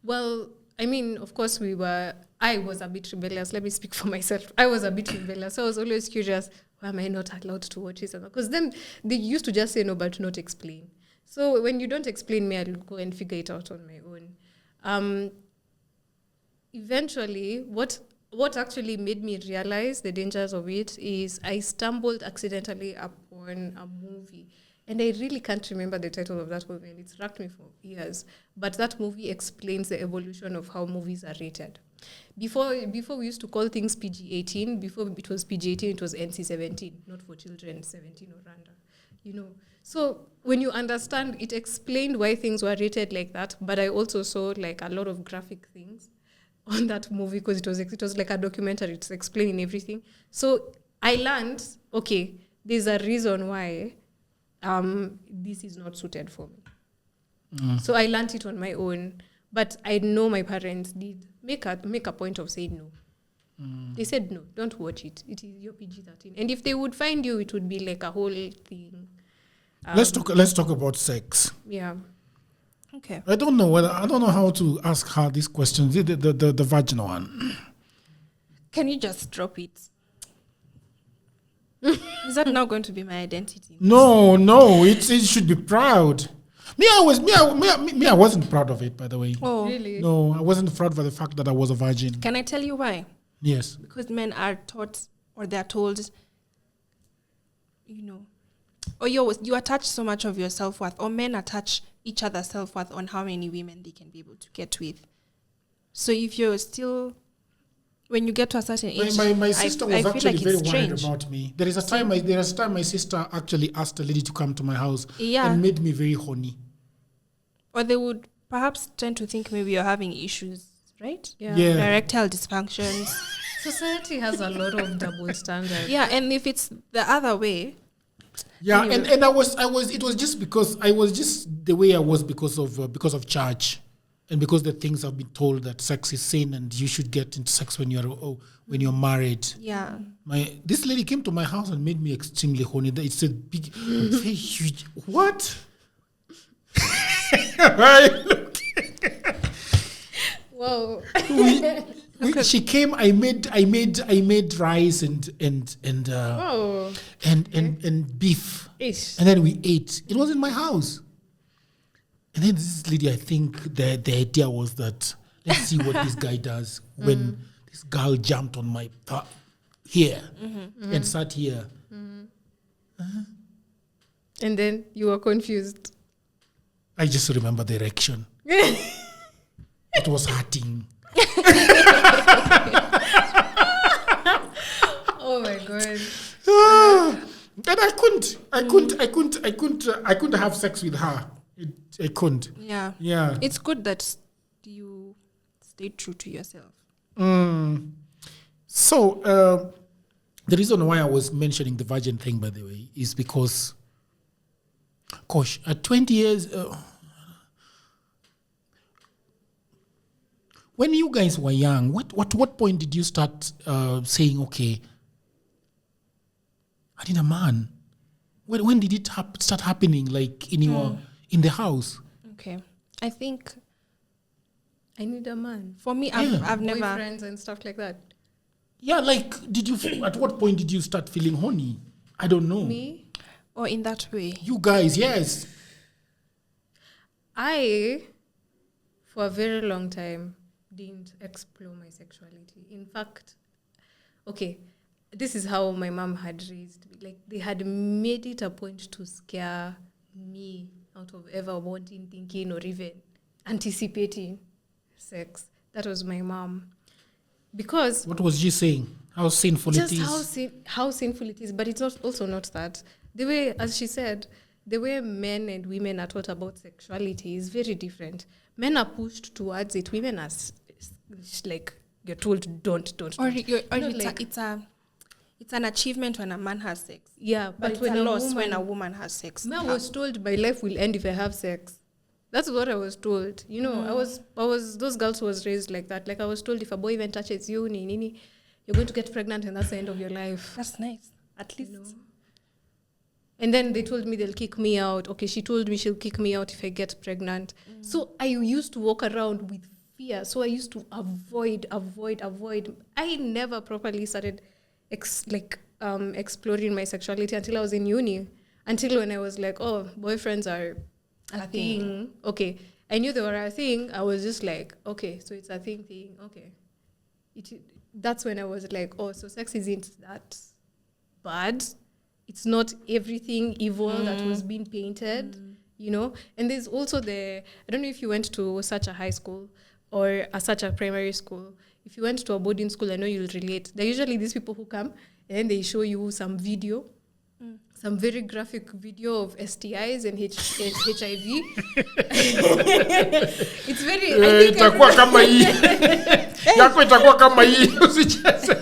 Well, I mean, of course I was a bit rebellious. Let me speak for myself. I was a bit rebellious. So I was always curious, why am I not allowed to watch this? Because then they used to just say no, but not explain. So when you don't explain me, I'll go and figure it out on my own. Eventually, what actually made me realize the dangers of it is I stumbled accidentally upon a movie. And I really can't remember the title of that movie, and it's racked me for years. But that movie explains the evolution of how movies are rated. Before we used to call things PG-18. Before it was PG-18, it was NC-17, not for children 17 or under. So when you understand, it explained why things were rated like that. But I also saw like a lot of graphic things on that movie because it was like a documentary. It's explaining everything. So I learned, okay, there's a reason why this is not suited for me. So I learned it on my own, but I know my parents did make a point of saying no. They said no, don't watch it. It is your PG-13. And if they would find you, it would be like a whole thing. Let's talk about sex. Yeah. Okay. I don't know how to ask her these questions. The vaginal one. Can you just drop it? Is that now going to be my identity? No, it should be proud. I wasn't proud of it, by the way. Oh, Really? No, I wasn't proud for the fact that I was a virgin. can I tell you why? Yes. Because men are taught, or they're told, or you attach so much of your self-worth, or men attach each other's self-worth on how many women they can be able to get with. So if you're still, when you get to a certain age, My sister was I feel actually like very it's worried strange. about me. There is a time my sister actually asked a lady to come to my house Yeah. and made me very horny. Or they would perhaps tend to think maybe you're having issues, right? Yeah. Yeah. Erectile dysfunctions. Society has a lot of double standards. Yeah, and if it's the other way, Yeah, Anyway. and it was just because I was just the way I was because of church, and because the things I've been told that sex is sin and you should get into sex when you're married. yeah. This lady came to my house and made me extremely horny. It's a big, very huge. What? Right? Whoa. She came. I made rice and Oh. and beef. Ish. And then we ate. It was in my house. And then this lady, I think the idea was that let's see what this guy does when this girl jumped on my here and sat here. And then you were confused. I just remember the erection. It was hurting. Oh my god. And I couldn't have sex with her. I couldn't. Yeah. Yeah. It's good that you stay true to yourself. So the reason why I was mentioning the virgin thing, by the way, is because, gosh, at 20 years, when you guys were young, what point did you start saying, okay, I need a man? When did it start happening, like in the house? Okay. I think I need a man. for me, Yeah. I've never. Boyfriends and stuff like that. Yeah, like, at what point did you start feeling horny? I don't know. Me? Or in that way. You guys, yes. I, for a very long time, didn't explore my sexuality. In fact, okay, this is how my mom had raised me. Like, they had made it a point to scare me out of ever wanting, thinking, or even anticipating sex. That was my mom. Because What was she saying? How sinful just it is. how sinful it is, but it's also not that. The way, as she said, the way men and women are taught about sexuality is very different. Men are pushed towards it. Women are like, you're told don't. Or Like- it's an achievement when a man has sex. Yeah, But it's when a loss when a woman has sex. I was told my life will end if I have sex. That's what I was told. You know, I was those girls was raised like that. Like, I was told if a boy even touches you, you're going to get pregnant and that's the end of your life. That's nice. At least. And then they told me they'll kick me out. Okay, she told me she'll kick me out if I get pregnant. So I used to walk around with fear. So I used to avoid. I never properly started exploring my sexuality until I was in uni. Until when I was like, oh, boyfriends are a thing. Okay. I knew they were a thing. I was just like, okay, so it's a thing. Okay. That's when I was like, oh, so sex isn't that bad. It's not everything evil that was being painted, you know. And there's also I don't know if you went to such a high school or such a primary school. If you went to a boarding school, I know you'll relate. They're usually these people who come and then they show you some video, some very graphic video of STIs and HIV. It's very... I think Itakuwa kama hii. Yako itakuwa kama hii. Usicheze.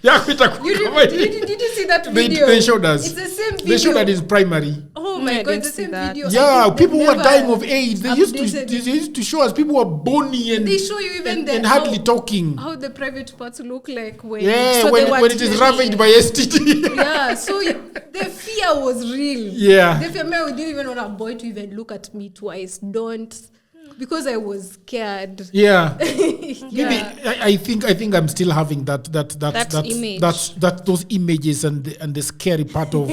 Yako itakuwa kama hii. Did you see that video? They showed us. It's the same video. They showed that it's primary. Oh my I God, didn't the see same that. video. Yeah, people who are never dying of AIDS. They used updated to show us people who are bony and They show you even and hardly talking. how the private parts look like when Yeah, So when they were it is ravaged by STD. yeah, so the fear was real. Yeah. The fear, me, I didn't even want a boy to even look at me twice. Don't, because I was scared. Yeah. Yeah. Maybe I think I'm still having that image. those images and the scary part of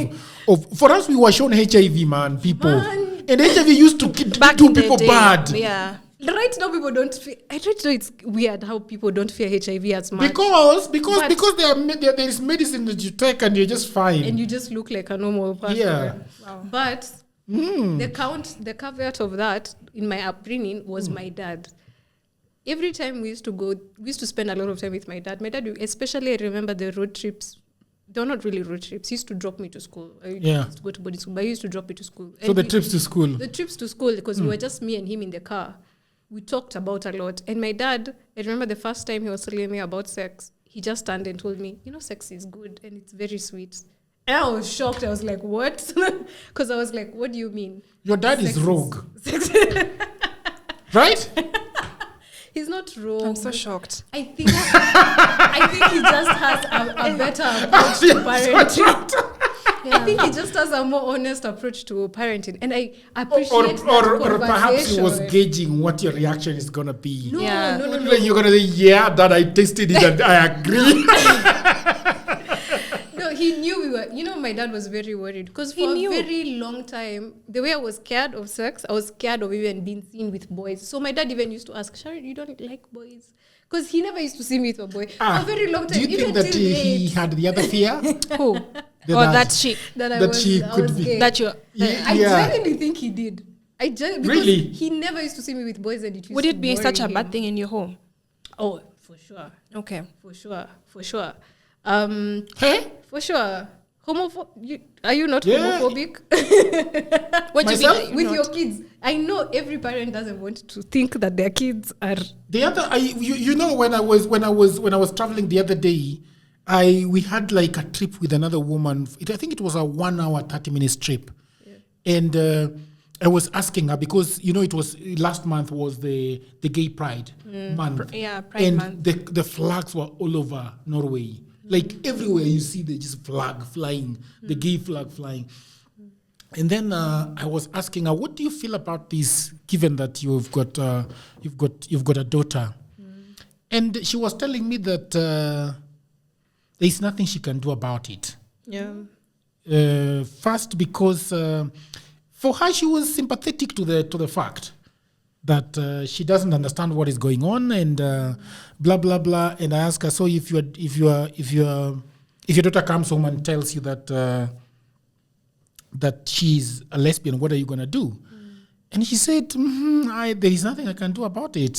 for us we were shown HIV, man, people. Man. And HIV used to Back do in the people day, bad. Yeah. Right now, people don't fear. I right now it's weird how people don't fear HIV as much. Because But- there is medicine that you take and you're just fine. And you just look like a normal person. Yeah. Wow. But the caveat of that in my upbringing was my dad. Every time we used to spend a lot of time with my dad. My dad, especially I remember the road trips. They were not really road trips. He used to drop me to school. I used to go to boarding school, but he used to drop me to school. So the trips to school. The trips to school, because we were just me and him in the car. We talked about a lot. And my dad, I remember the first time he was telling me about sex, he just turned and told me, sex is good and it's very sweet. And I was shocked. I was like, what? Because I was like, what do you mean? Your dad is Sex rogue. Right? He's not wrong. I'm so shocked. I think he just has a better approach to parenting. I think he just has a more honest approach to parenting. And I appreciate or perhaps he was gauging what your reaction is gonna be. No. You're gonna say, yeah, that I tasted it and I agree. No, he knew we were. My dad was very worried because for a very long time, the way I was scared of sex, I was scared of even being seen with boys. So my dad even used to ask, Sharon, you don't like boys? Because he never used to see me with a boy. For a very long time. Do you think even that till he date, had the other fear? Who? That she. that she could be. gay. That you. I genuinely think he did. Because Really? he never used to see me with boys, and it used Would to it be worry such a him. bad thing in your home? Oh, for sure. Okay. For sure. Hey? For sure. Are you not Yeah. homophobic? What do you Myself? mean? With your kids? I know every parent doesn't want to think that their kids are. The other, when I was traveling the other day, we had like a trip with another woman. I think it was a 1 hour 30 minutes trip, and I was asking her because it was last month was the Gay Pride month. Pride and month. the flags were all over Norway. Like everywhere you see, the just flag flying, the gay flag flying. And then I was asking her, "What do you feel about this? Given that you've got a daughter," and she was telling me that there is nothing she can do about it. Yeah. First, because for her, she was sympathetic to the fact that she doesn't understand what is going on and blah blah blah. And I asked her, so if your daughter comes home and tells you that she's a lesbian, what are you gonna do? And she said, there is nothing I can do about it.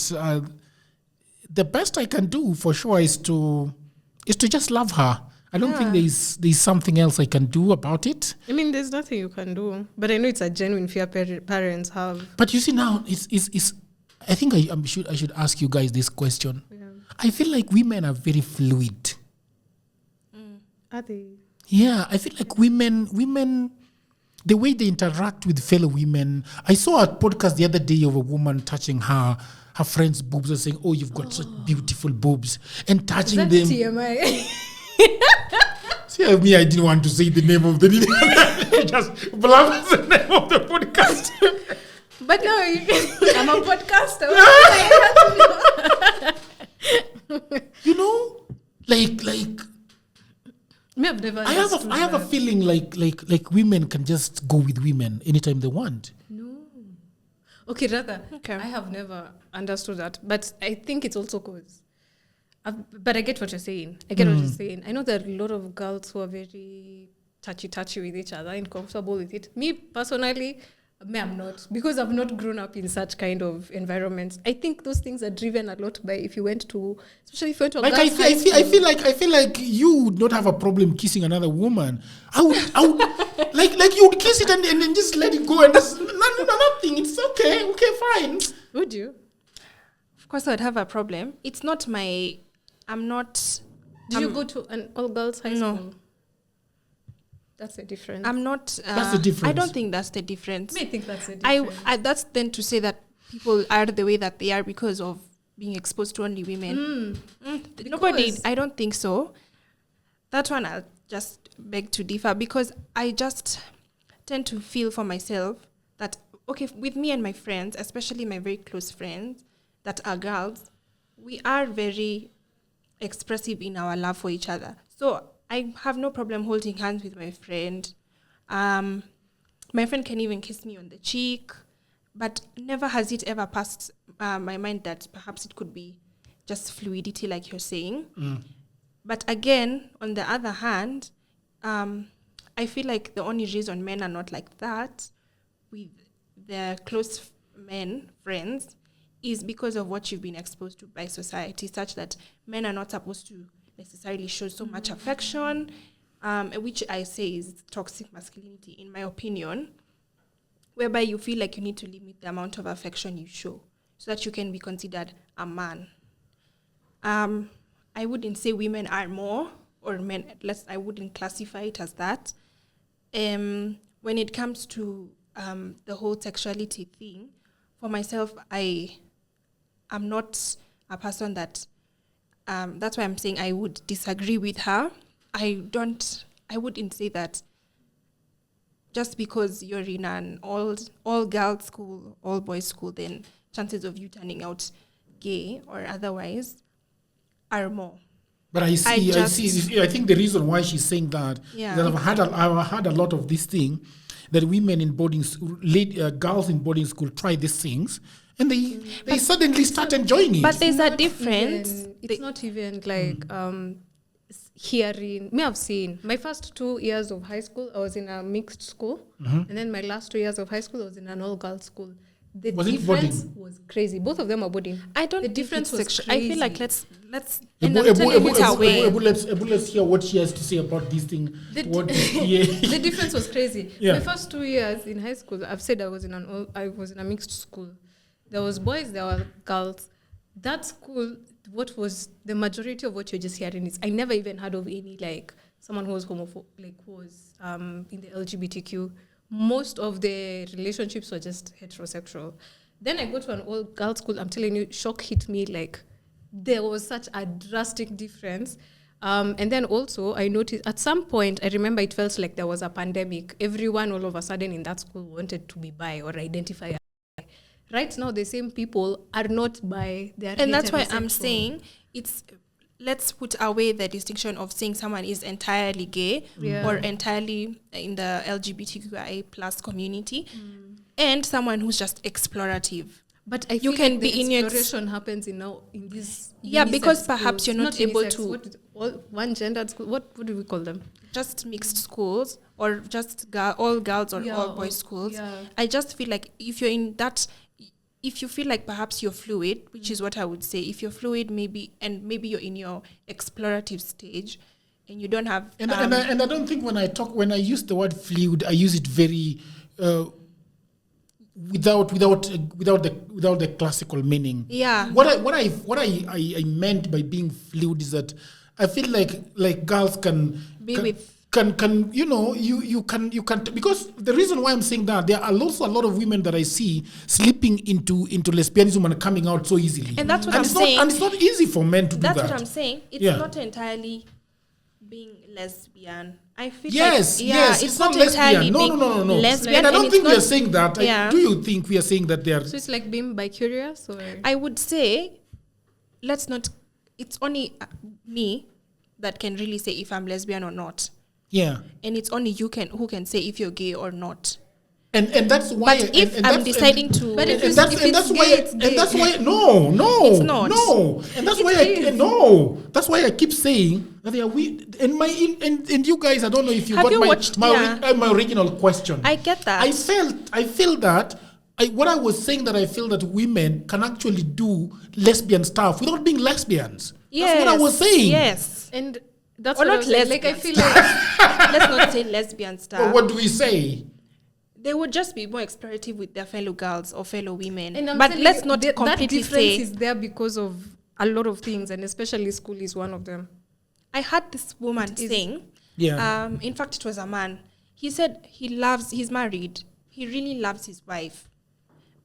The best I can do for sure is to just love her. I don't think there's something else I can do about it. I mean, there's nothing you can do, but I know it's a genuine fear parents have. But you see now, it's. I think I should ask you guys this question. Yeah. I feel like women are very fluid. Are they? Yeah, I feel like women, the way they interact with fellow women. I saw a podcast the other day of a woman touching her friend's boobs and saying, "Oh, you've got such beautiful boobs," and touching them. TMI. See, me, I didn't want to say the name of the just blab the name of the podcast. But no, I'm a podcaster. Like Me, I've never I have a feeling like women can just go with women anytime they want. No. Okay, rather. Okay. I have never understood that, but I think it's also because. But I get what you're saying. I know there are a lot of girls who are very touchy with each other and comfortable with it. Me personally, I'm not, because I've not grown up in such kind of environments. I think those things are driven a lot by especially if you went to a like girls' I feel like you would not have a problem kissing another woman. I would like you would kiss it and then just let it go and just nothing. It's okay, fine. Would you? Of course, I'd have a problem. It's not my. I'm not. Did you go to an all-girls high No. school? That's the difference. I'm not. That's the difference. I don't think that's the difference. I think that's the difference. That's then to say that people are the way that they are because of being exposed to only women. Nobody. I don't think so. That one I'll just beg to differ, because I just tend to feel for myself that, okay, with me and my friends, especially my very close friends that are girls, we are very expressive in our love for each other. So I have no problem holding hands with my friend. My friend can even kiss me on the cheek, but never has it ever passed my mind that perhaps it could be just fluidity, like you're saying. But again, on the other hand, I feel like the only reason men are not like that with their close men, friends, is because of what you've been exposed to by society, such that men are not supposed to necessarily show so much affection, which I say is toxic masculinity, in my opinion, whereby you feel like you need to limit the amount of affection you show so that you can be considered a man. I wouldn't say women are more, or men, I wouldn't classify it as that. When it comes to the whole sexuality thing, for myself, I'm not a person that, that's why I'm saying I would disagree with her. I wouldn't say that just because you're in an all-girls school, all-boys school, then chances of you turning out gay or otherwise are more. But I see. I think the reason why she's saying that is that I've had a lot of this thing that women in boarding girls in boarding school try these things, and they suddenly start enjoying it. But there's a difference. It's not even like hearing. Me, I've seen my first 2 years of high school, I was in a mixed school, and then my last 2 years of high school, I was in an all-girls school. The difference was crazy. Both of them are boarding. I don't. The difference was crazy. I feel like let's. Let's hear what she has to say about this thing. The difference was crazy. Yeah. My first 2 years in high school, I've said I was in a mixed school. There was boys, there were girls. That school, what was the majority of what you're just hearing is, I never even heard of any like someone who was homophobic, like who was in the LGBTQ. Most of the relationships were just heterosexual. Then I go to an all-girls school. I'm telling you, shock hit me. Like, there was such a drastic difference. And then also, I noticed at some point, I remember it felt like there was a pandemic. Everyone all of a sudden in that school wanted to be bi or identify as bi. Right now, the same people are not bi. They are, and that's why I'm saying let's put away the distinction of saying someone is entirely gay or entirely in the LGBTQIA plus community, and someone who's just explorative. But I feel you can like be in exploration happens in this. Yeah, because schools. Perhaps you're not able to. One gendered school. What do we call them? Just mixed schools, or just all girls or all boys schools. Yeah. I just feel like if you're in that. If you feel like perhaps you're fluid, which is what I would say, if you're fluid, maybe you're in your explorative stage, and you don't have. And I don't think when I use the word fluid, I use it very without the classical meaning. Yeah. What I meant by being fluid is that I feel like girls can be with. Can you can because the reason why I'm saying that there are also a lot of women that I see slipping into lesbianism and coming out so easily, and that's what I'm saying. And it's not easy for men to do that. That's what I'm saying. It's not entirely being lesbian. I feel yes, it's not lesbian. No. Lesbian, and I don't think we are saying that. Yeah. Do you think we are saying that they are? So it's like being bi-curious, or I would say, let's not. It's only me that can really say if I'm lesbian or not. Yeah, and it's only you who can say if you're gay or not. And that's why. But if I'm deciding to, but that's why. No, it's not. No, and that's That's why I keep saying that they are weird. And you guys, I don't know if you got my original question. I get that. I feel that. What I was saying that I feel that women can actually do lesbian stuff without being lesbians. Yes. That's what I was saying. Yes, and. That's or what not lesbian. Like I feel like let's not say lesbian stuff. Well, what do we say? They would just be more explorative with their fellow girls or fellow women. But let's not completely that difference is there because of a lot of things, and especially school is one of them. I had this woman saying, in fact, it was a man. He said he's married. He really loves his wife,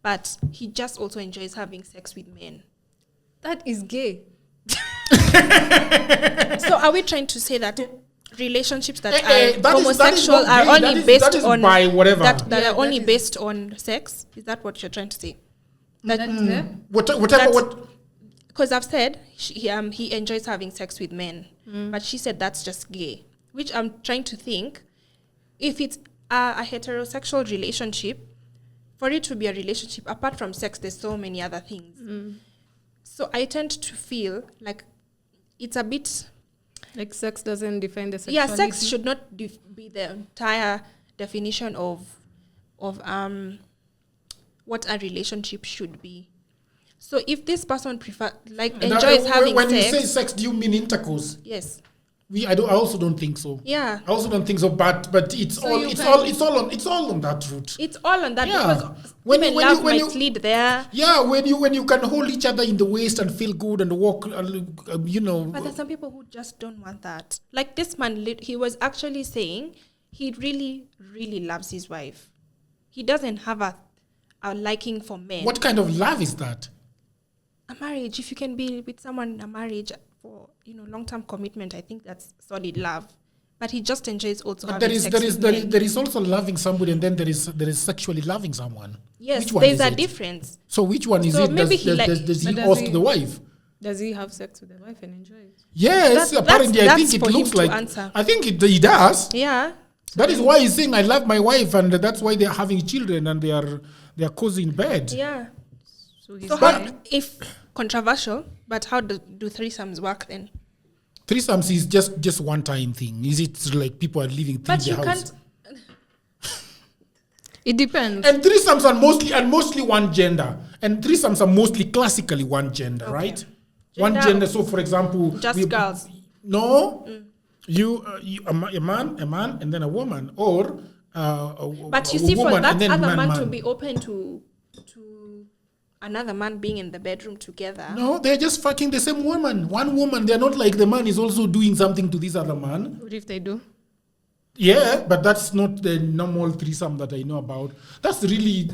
but he just also enjoys having sex with men. That is gay. So are we trying to say that relationships that are that homosexual is are gay. only based on by whatever. that Yeah, are only that is- based on sex? Is that what you're trying to say? Because I've said he enjoys having sex with men, but she said that's just gay. Which I'm trying to think, if it's a heterosexual relationship, for it to be a relationship, apart from sex, there's so many other things. So I tend to feel like it's a bit... Like sex doesn't define the sexuality. Yeah, sex should not be the entire definition of what a relationship should be. So if this person enjoys having when sex... When you say sex, do you mean intercourse? Yes. I also don't think so. Yeah. I also don't think so. But it's So all on that route. It's all on that Yeah. because love might lead there. Yeah, when you can hold each other in the waist and feel good and walk, But there's some people who just don't want that. Like this man, he was actually saying he really, really loves his wife. He doesn't have a liking for men. What kind of love is that? A marriage, if you can be with someone in a marriage for long-term commitment, I think that's solid love. But he just enjoys also But having sex with men. there is also loving somebody, and then there is sexually loving someone. Yes, Which one there's is a it? difference. So which one is So it? maybe Does he But host the wife? Does he have sex with the wife and enjoy it? Yes, apparently I that's think it for him looks to like. answer. I think he does. Yeah. That is why he's saying I love my wife, and that's why they're having children and they are cozy in bed. Yeah. So he's So if controversial, but how do threesomes work then? Threesomes is just one time thing. Is it like people are living in But the you house? can't. It depends. And threesomes are mostly one gender. And threesomes are mostly classically one gender, Okay. right? One Gender- gender. So, for example, Just girls. No, a man, and then a woman, or But you a see, for woman that and then other man to man. be open to another man being in the bedroom together. No, they're just fucking the same woman. One woman. They're not like the man is also doing something to this other man. What if they do? Yeah, but that's not the normal threesome that I know about. That's really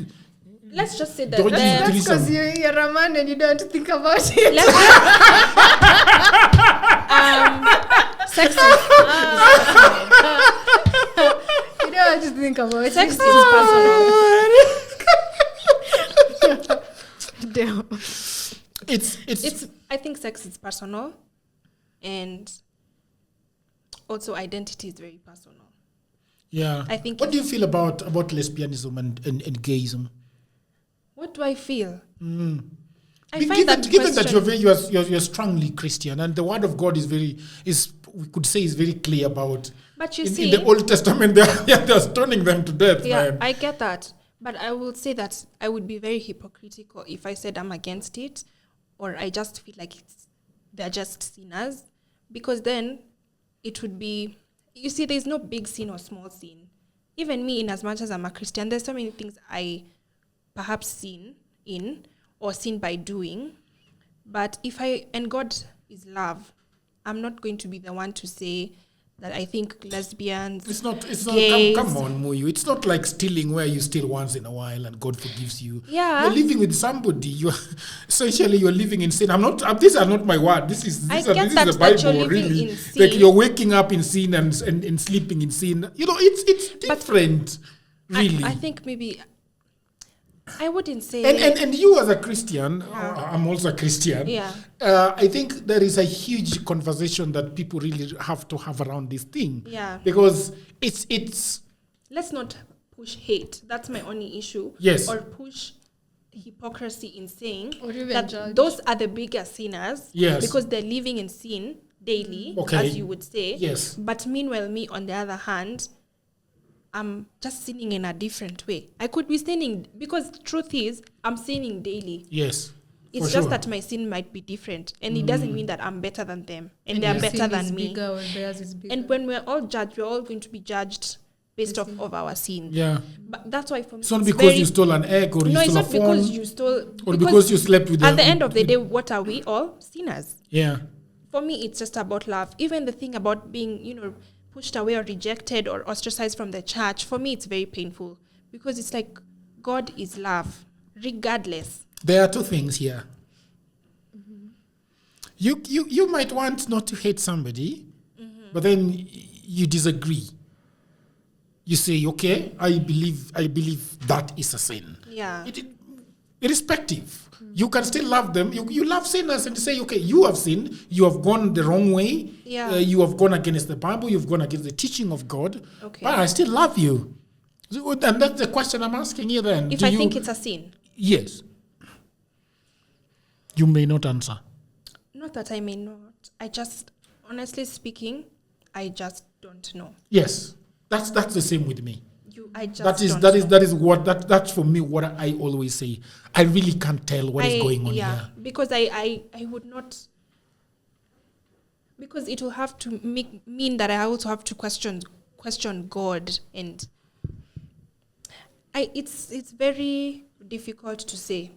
Let's just say that. Dodgy the- threesome. Because you're a man and you don't think about it. let's sex You don't have to think about it. is personal. Damn. it's I think sex is personal, and also identity is very personal. yeah. I think What do you feel about lesbianism and gayism? What do I feel? I Given find that that you're strongly Christian, and the word of God is we could say is very clear about. But you in see, the Old Testament, they're stoning them to death, yeah, man. I get that. But I will say that I would be very hypocritical if I said I'm against it, or I just feel like they're just sinners, because then it would be, you see, there's no big sin or small sin. Even me, in as much as I'm a Christian, there's so many things I perhaps sin in or sin by doing. But and God is love, I'm not going to be the one to say that I think lesbians, It's not. gays, Come on, Muyu. It's not like stealing where you steal once in a while and God forgives you. Yeah. You're living with somebody. You're living in sin. I'm not. These are not my word. This is I the get that Bible. you're living Really, in sin. like you're waking up in sin and sleeping in sin. It's different. Really. I think maybe I wouldn't say. And you as a Christian, I'm also a Christian. Yeah. I think there is a huge conversation that people really have to have around this thing. Yeah. Because it's Let's not push hate. That's my only issue. Yes. Or push hypocrisy in saying Or even that judge. those are the bigger sinners. Yes. Because they're living in sin daily, Okay. as you would say. Yes. But meanwhile, me, on the other hand, I'm just sinning in a different way. I could be sinning, because truth is, I'm sinning daily. yes. It's for just sure. that my sin might be different. And it doesn't mean that I'm better than them. And they're your better sin is than me. bigger or theirs is bigger. And when we're all judged, we're all going to be judged based off of our sin. Yeah. But that's why for me, It's not it's because very- you stole an egg or no, you it's stole a not phone. because you stole. Or because you slept with At them. the end of the day, what are we all? Sinners. Yeah. For me, it's just about love. Even the thing about being, pushed away or rejected or ostracized from the church, for me it's very painful because it's like God is love, regardless. There are two things here. You might want not to hate somebody, but then you disagree. You say, okay, I believe that is a sin. Yeah. Irrespective. You can still love them. You love sinners and say, okay, you have sinned. You have gone the wrong way. Yeah. You have gone against the Bible. You've gone against the teaching of God. Okay. But I still love you. So, and that's the question I'm asking you then. If I think it's a sin. Yes. You may not answer. Not that I may not. I just, honestly speaking, I just don't know. Yes. That's the same with me. That's for me what I always say. I really can't tell what is going on here. Because I would not, because it will have to mean that I also have to question God, and it's very difficult to say.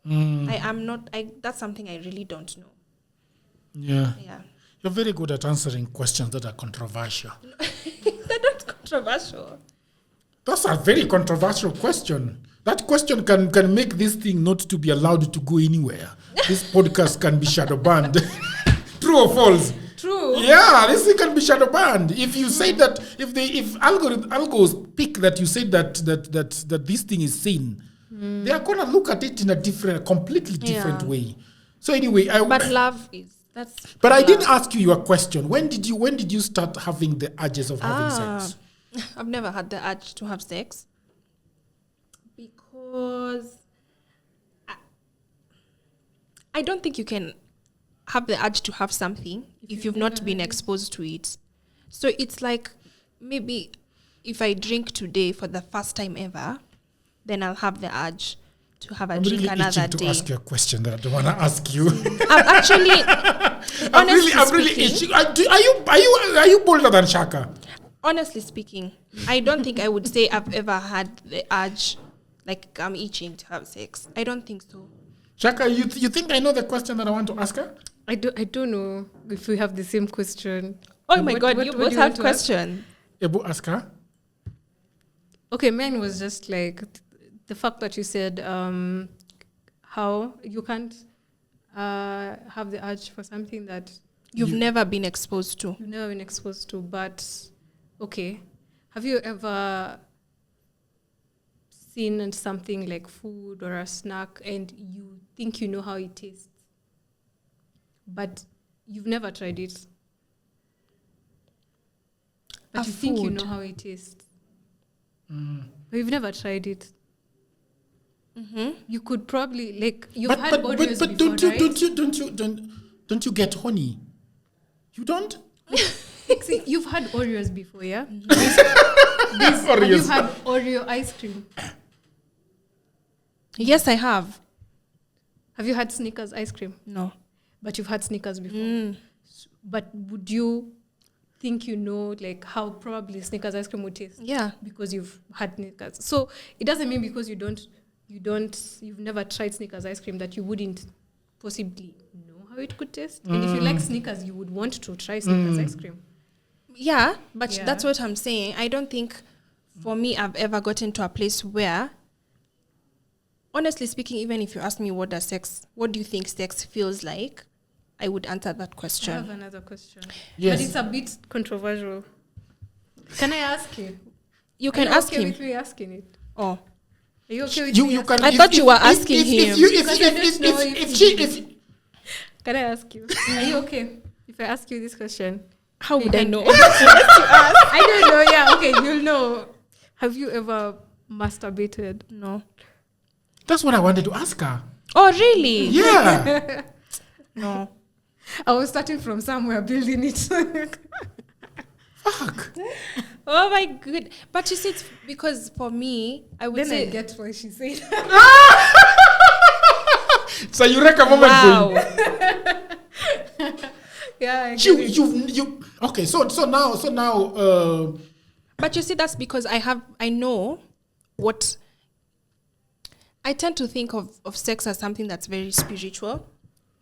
That's something I really don't know. Yeah. Yeah. You're very good at answering questions that are controversial. They're not controversial. That's a very controversial question. That question can make this thing not to be allowed to go anywhere. This podcast can be shadow banned. True or false? True. Yeah, this thing can be shadow banned. If you say that, if algos pick that you say that this thing is sin, they are gonna look at it in a completely different way. So anyway, but love is. But I didn't ask you your question. When did you start having the urges of having sex? I've never had the urge to have sex because I don't think you can have the urge to have something if you've not been exposed to it. So it's like maybe if I drink today for the first time ever, then I'll have the urge to have a drink really another itching day. to ask you a question that I don't want to ask you. I'm really itching. Are you bolder than Shaka? Honestly speaking, I don't think I would say I've ever had the urge, like I'm itching to have sex. I don't think so. Shaka, you think I know the question that I want to ask her? I don't know if we have the same question. Oh my God, you both have questions. Ebu, ask her. Okay, mine was just like the fact that you said how you can't have the urge for something that you've never been exposed to. You've never been exposed to, but okay. Have you ever seen something like food or a snack and you think you know how it tastes, but you've never tried it? But you think you know how it tastes. But you've never tried it. You could probably you've had Oreos before, don't you get honey? You don't? See, you've had Oreos before, yeah? Oreos. Have you had Oreo ice cream? Yes, I have. Have you had Snickers ice cream? No. But you've had Snickers before. But would you think you know how probably Snickers ice cream would taste? Yeah. Because you've had Snickers. So it doesn't mean because you've never tried Snickers ice cream that you wouldn't possibly know how it could taste. And if you like Snickers, you would want to try Snickers ice cream. Yeah, but that's what I'm saying. I don't think for me I've ever gotten to a place where, honestly speaking, even if you ask me what do you think sex feels like, I would answer that question. I have another question. Yes. But it's a bit controversial. Can I ask you? You can ask him. Are you okay with me asking it? Oh. Are you okay with me? I thought you were asking him. Can I ask you? Are you okay if I ask you this question? How would I know? I don't know. Yeah, okay, you'll know. Have you ever masturbated? No. That's what I wanted to ask her. Oh, really? Yeah. No. I was starting from somewhere, building it. Fuck. Oh my god. But you see, it's because for me, I would say... I get what she said. So you reckon moment wow. Yeah, you okay, so now but you see, that's because I know what I tend to think of sex as something that's very spiritual.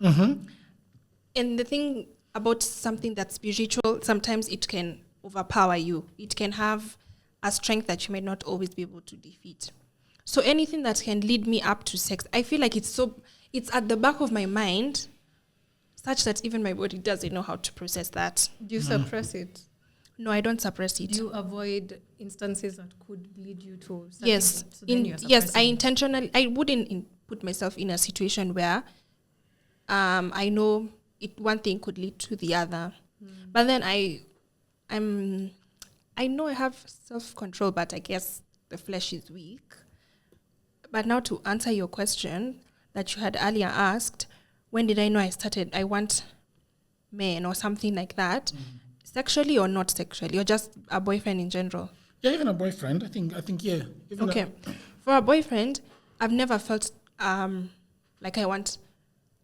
And the thing about something that's spiritual, sometimes it can overpower you. It can have a strength that you may not always be able to defeat. So anything that can lead me up to sex, I feel like it's at the back of my mind, such that even my body doesn't know how to process that. Do you suppress it? No, I don't suppress it. Do you avoid instances that could lead you to certain Yes. things? So then you're Yes, I suppressing it. intentionally, I wouldn't put myself in a situation where I know one thing could lead to the other. But then I know I have self-control, but I guess the flesh is weak. But now to answer your question that you had earlier asked, when did I know I want men or something like that? Sexually or not sexually, or just a boyfriend in general? Yeah, even a boyfriend. I think yeah. Okay. For a boyfriend, I've never felt like I want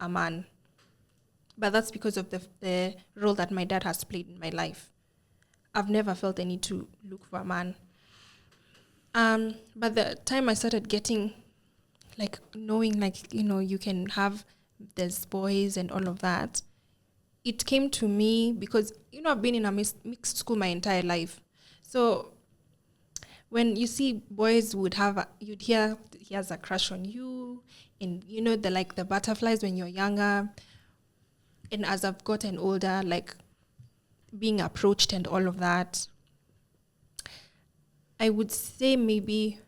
a man. But that's because of the role that my dad has played in my life. I've never felt the need to look for a man. But the time I started getting, like, knowing, like, you can have these boys and all of that, it came to me because, I've been in a mixed school my entire life. So when you see boys you'd hear he has a crush on you, and the butterflies when you're younger. And as I've gotten older, like being approached and all of that, I would say maybe,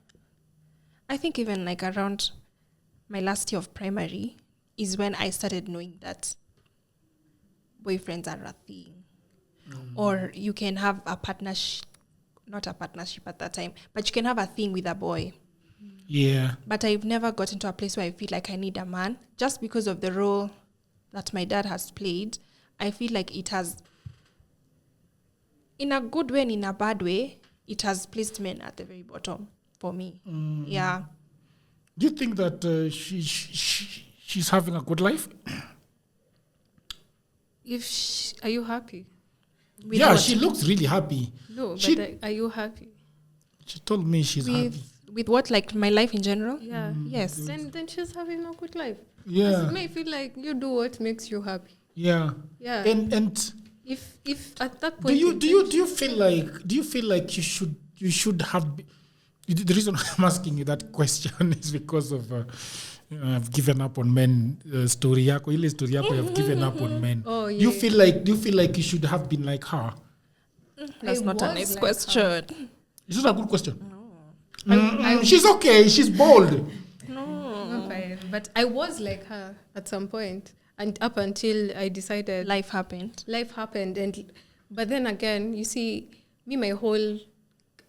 I think even like around my last year of primary is when I started knowing that boyfriends are a thing. Or you can have a partnership, not a partnership at that time, but you can have a thing with a boy. Yeah. But I've never gotten to a place where I feel like I need a man, just because of the role that my dad has played. I feel like it has, in a good way and in a bad way, it has placed men at the very bottom for me. Yeah. Do you think that she's having a good life? Are you happy? Yeah, she looks really happy. No, but are you happy? She told me she's happy. With what, like my life in general? Yeah. Yes. Then she's having a good life. Yeah. It may feel like you do what makes you happy. Yeah. Yeah. And if at that point do you feel like you should have the reason I'm asking you that question is because of I've given up on men story yako I've given up on men. Oh, yeah. Do you feel like you should have been like her? That's not a nice question. Is that a good question? No. She's okay. She's bold. No, fine. But I was like her at some point, and up until I decided Life happened. But then again, you see, me, my whole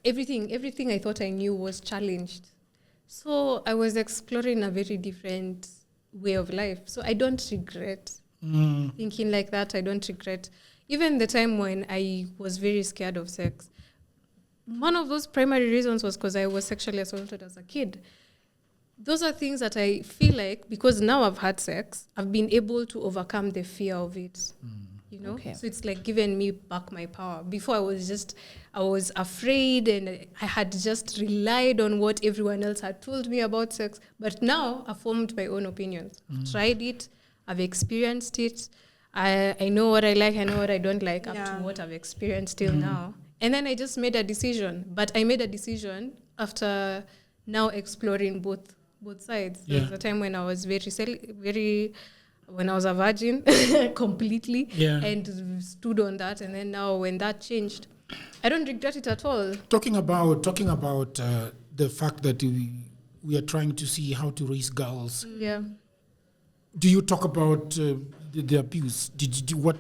everything I thought I knew was challenged. So I was exploring a very different way of life. So I don't regret thinking like that. I don't regret even the time when I was very scared of sex. One of those primary reasons was because I was sexually assaulted as a kid. Those are things that I feel like, because now I've had sex, I've been able to overcome the fear of it. Okay. So it's like given me back my power. Before I was afraid, and I had just relied on what everyone else had told me about sex. But now I've formed my own opinions. I've tried it. I've experienced it. I know what I like. I know what I don't like up to what I've experienced till now. And then I just made a decision. But I made a decision after now exploring both sides. There was a time when I was when I was a virgin completely and stood on that. And then now when that changed, I don't regret it at all. Talking about the fact that we are trying to see how to raise girls. Yeah. Do you talk about the abuse? Did you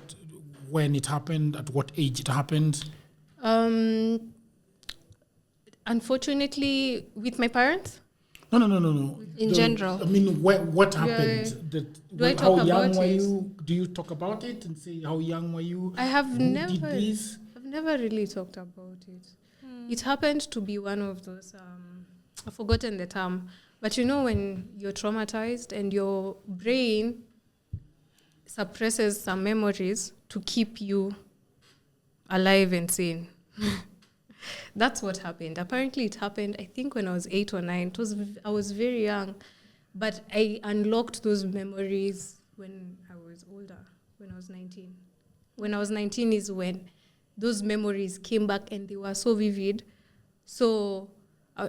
when it happened? At what age it happened? Unfortunately, with my parents. No. In general. I mean, what happened? Do I talk how young about were it? you? Do you talk about it and say how young were you? I've Who did this? never really talked about it. It happened to be one of those, I've forgotten the term, but when you're traumatized and your brain suppresses some memories to keep you alive and sane. That's what happened. Apparently it happened, I think, when I was 8 or 9. I was very young, but I unlocked those memories when I was older, when I was 19. When I was 19 is when those memories came back and they were so vivid. So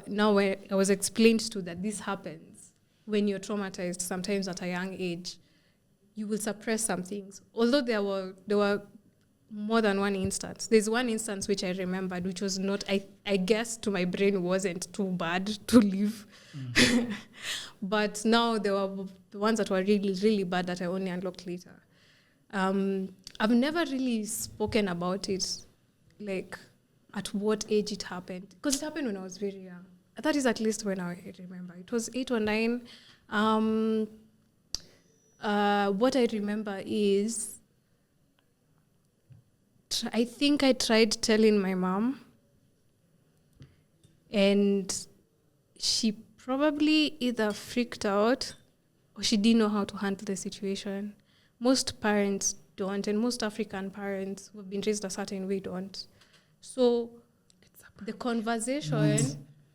now I was explained to that this happens when you're traumatized, sometimes at a young age, you will suppress some things. Although there were more than one instance. There's one instance which I remembered, which was not, I guess to my brain wasn't too bad to live. But now there were the ones that were really, really bad that I only unlocked later. I've never really spoken about it, like at what age it happened. Because it happened when I was very young. That is at least when I remember. It was 8 or 9. What I remember is, I think I tried telling my mom, and she probably either freaked out or she didn't know how to handle the situation. Most parents don't, and most African parents who have been raised a certain way don't. So the conversation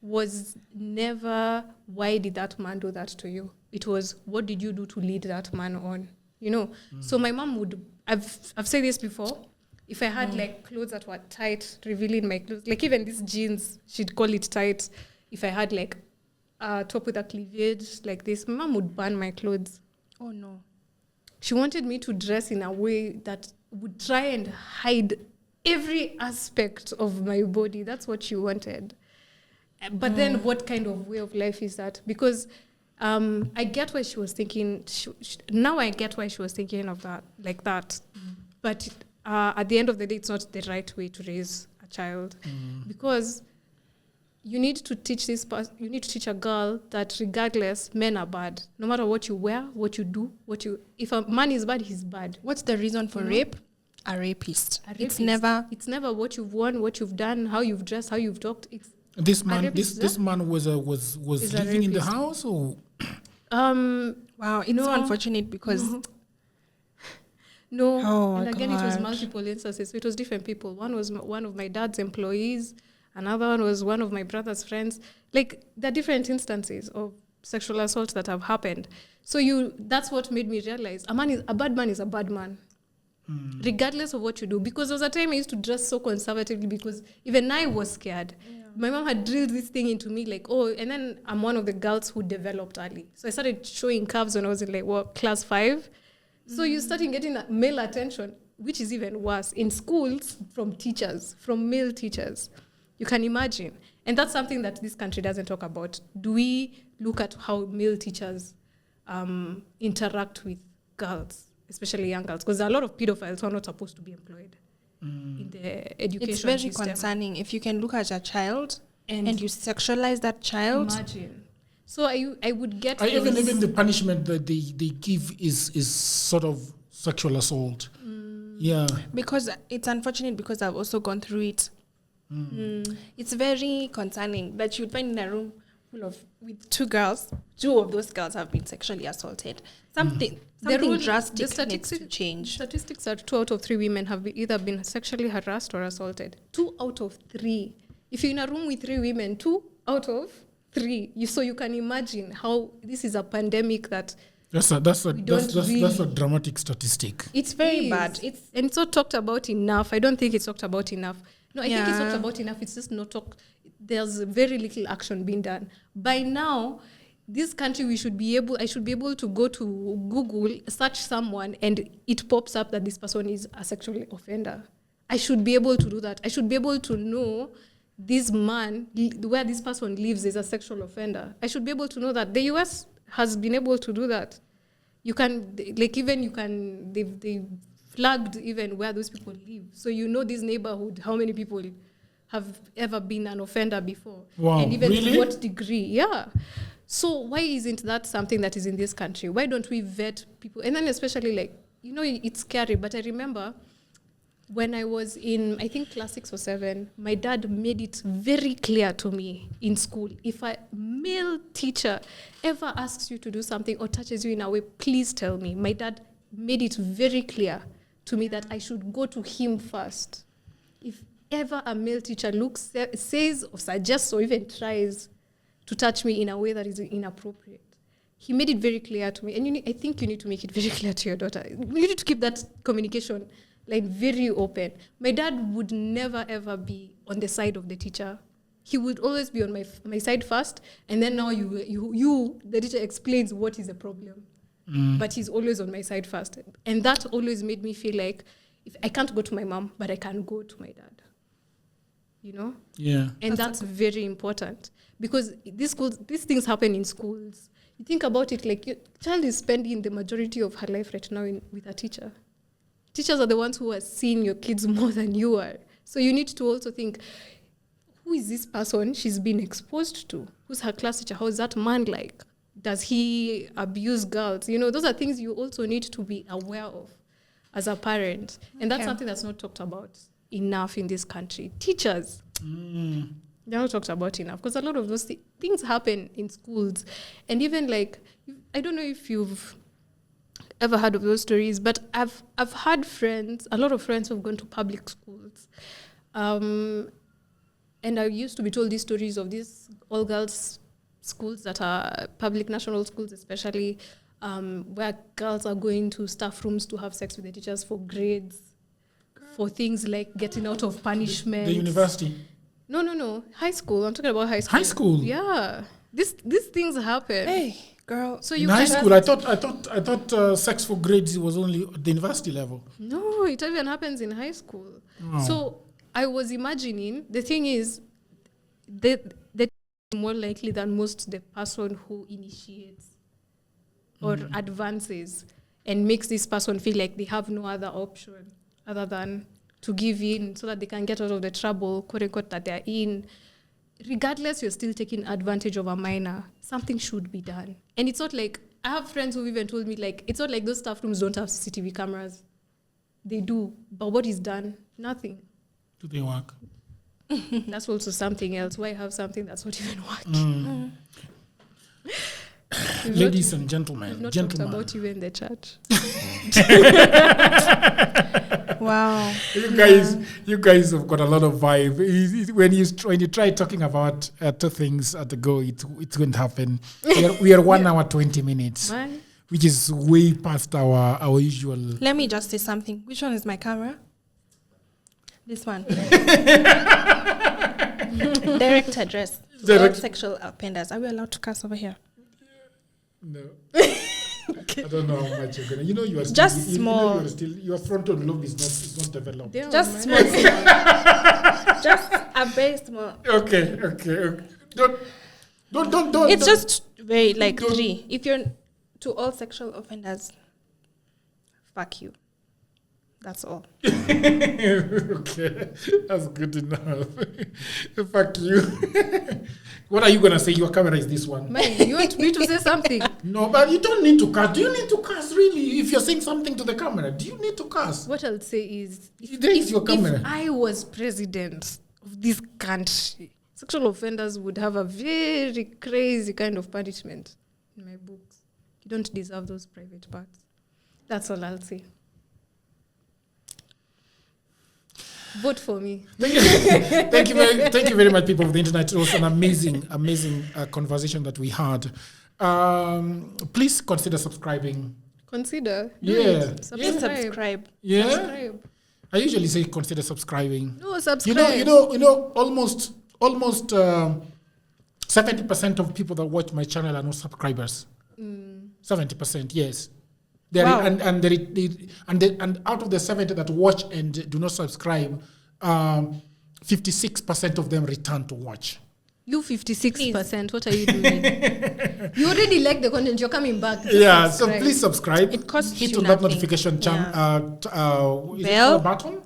was never, why did that man do that to you? It was, what did you do to lead that man on? You know? So my mom would, I've said this before, if I had like clothes that were tight, revealing my clothes, like even these jeans, she'd call it tight. If I had like a top with a cleavage like this, my mom would burn my clothes. Oh no. She wanted me to dress in a way that would try and hide every aspect of my body. That's what she wanted. But then what kind of way of life is that? Because I get why she was thinking, now I get why she was thinking of that, like that. But at the end of the day, it's not the right way to raise a child. Because you need to teach you need to teach a girl that regardless, men are bad. No matter what you wear, what you do, if a man is bad, he's bad. What's the reason for rape? A rapist. It's never what you've worn, what you've done, how you've dressed, how you've talked. It's this man was living in the house, or wow, it's so unfortunate because and again it was multiple instances. So it was different people. One was one of my dad's employees, another one was one of my brother's friends. Like, there are different instances of sexual assault that have happened. So that's what made me realize a bad man is a bad man. Regardless of what you do. Because there was a time I used to dress so conservatively because even I was scared. Yeah. My mom had drilled this thing into me like, and then I'm one of the girls who developed early. So I started showing curves when I was in class 5. So you started getting that male attention, which is even worse, in schools from male teachers. You can imagine. And that's something that this country doesn't talk about. Do we look at how male teachers interact with girls, especially young girls? Because there are a lot of pedophiles who are not supposed to be employed in the education system. It's very concerning. If you can look at a child and you sexualize that child. Imagine. So I would get... Even the punishment that they give is sort of sexual assault. Yeah. Because it's unfortunate because I've also gone through it. It's very concerning that you'd find in a room with 2 girls. 2 of those girls have been sexually assaulted. Something drastic needs to change. Statistics are 2 out of 3 women have either been sexually harassed or assaulted. 2 out of 3. If you're in a room with 3 women, 2 out of 3. So you can imagine how this is a pandemic that... That's a dramatic statistic. It's very bad. And it's not talked about enough. I don't think it's talked about enough. No, I think it's talked about enough. It's just not talked. There's very little action being done. By now, this country, I should be able to go to Google, search someone, and it pops up that this person is a sexual offender. I should be able to do that. I should be able to know this man, where this person lives, is a sexual offender. I should be able to know that. The US has been able to do that. They've flagged even where those people live. So you know this neighborhood, how many people have ever been an offender before. Wow, and even really? to what degree. Yeah. So why isn't that something that is in this country? Why don't we vet people? And then especially it's scary, but I remember when I was in, I think, class 6 or 7, my dad made it very clear to me in school, if a male teacher ever asks you to do something or touches you in a way, please tell me. My dad made it very clear to me that I should go to him first. If ever a male teacher says or suggests or even tries to touch me in a way that is inappropriate, he made it very clear to me. And I think you need to make it very clear to your daughter. You need to keep that communication like very open. My dad would never ever be on the side of the teacher. He would always be on my side first, and then now you the teacher explains what is the problem. But he's always on my side first. And that always made me feel like if I can't go to my mom, but I can go to my dad. You know? Yeah. And that's very important. Because these things happen in schools. You think about it, like your child is spending the majority of her life right now with a teacher. Teachers are the ones who are seeing your kids more than you are. So you need to also think, who is this person she's been exposed to? Who's her class teacher? How is that man like? Does he abuse girls? You know, those are things you also need to be aware of as a parent. And that's something that's not talked about enough in this country. Teachers, they're not talked about enough because a lot of those things happen in schools. And even like, I don't know if you've ever heard of those stories, but I've had friends, a lot of friends who've gone to public schools. And I used to be told these stories of these all-girls schools that are public national schools, especially where girls are going to staff rooms to have sex with the teachers for grades, for things like getting out of punishment. The university? No. High school. I'm talking about high school. High school? Yeah. These things happen. Hey, girl. So in high school, I thought sex for grades was only at the university level. No, it even happens in high school. Oh. So I was imagining, the thing is, the more likely than most the person who initiates or advances and makes this person feel like they have no other option other than to give in so that they can get out of the trouble, quote unquote, that they're in. Regardless, you're still taking advantage of a minor. Something should be done. And it's not like, I have friends who've even told me, like, it's not like those staff rooms don't have CCTV cameras. They do. But what is done? Nothing. Do they work? That's also something else. Why have something that's not even working? Ladies and gentlemen. We've not talked about you in the chat. Wow. You guys have got a lot of vibe. When you try talking about two things at the go, it won't happen. We are 1 hour 20 minutes, which is way past our usual. Let me just say something. Which one is my camera? This one. Direct address. All sexual offenders. Are we allowed to cuss over here? No. I don't know how much you're gonna. You know you are still, just small. Your frontal lobe is not developed. Just small. Just a very small. Okay. Don't. It's just very like 3. If you're to all sexual offenders, fuck you. That's all. Okay, that's good enough. Fuck you. What are you gonna say? Your camera is this one. Man, you want me to say something? No, but you don't need to cuss. Do you need to cuss really? If you're saying something to the camera, do you need to cuss? What I'll say is, if your camera. If I was president of this country, sexual offenders would have a very crazy kind of punishment in my books. You don't deserve those private parts. That's all I'll say. Vote for me. Thank you very much, people of the internet. It was an amazing conversation that we had. Please consider subscribing. Consider. Yeah. Subscribe. Yeah. Subscribe. I usually say consider subscribing. No, subscribe. You know, almost 70% of people that watch my channel are not subscribers. 70%, yes. Wow. And out of the 70 that watch and do not subscribe, 56% of them return to watch. You 56%, what are you doing? You already like the content, you're coming back. So please subscribe. It costs Hit you on nothing. that notification button.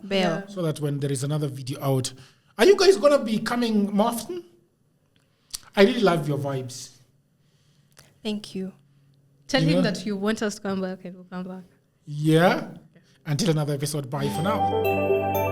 Bell. So that when there is another video out. Are you guys going to be coming more often? I really love your vibes. Thank you. Tell him that you want us to come back and we'll come back. Yeah. Until another episode. Bye for now.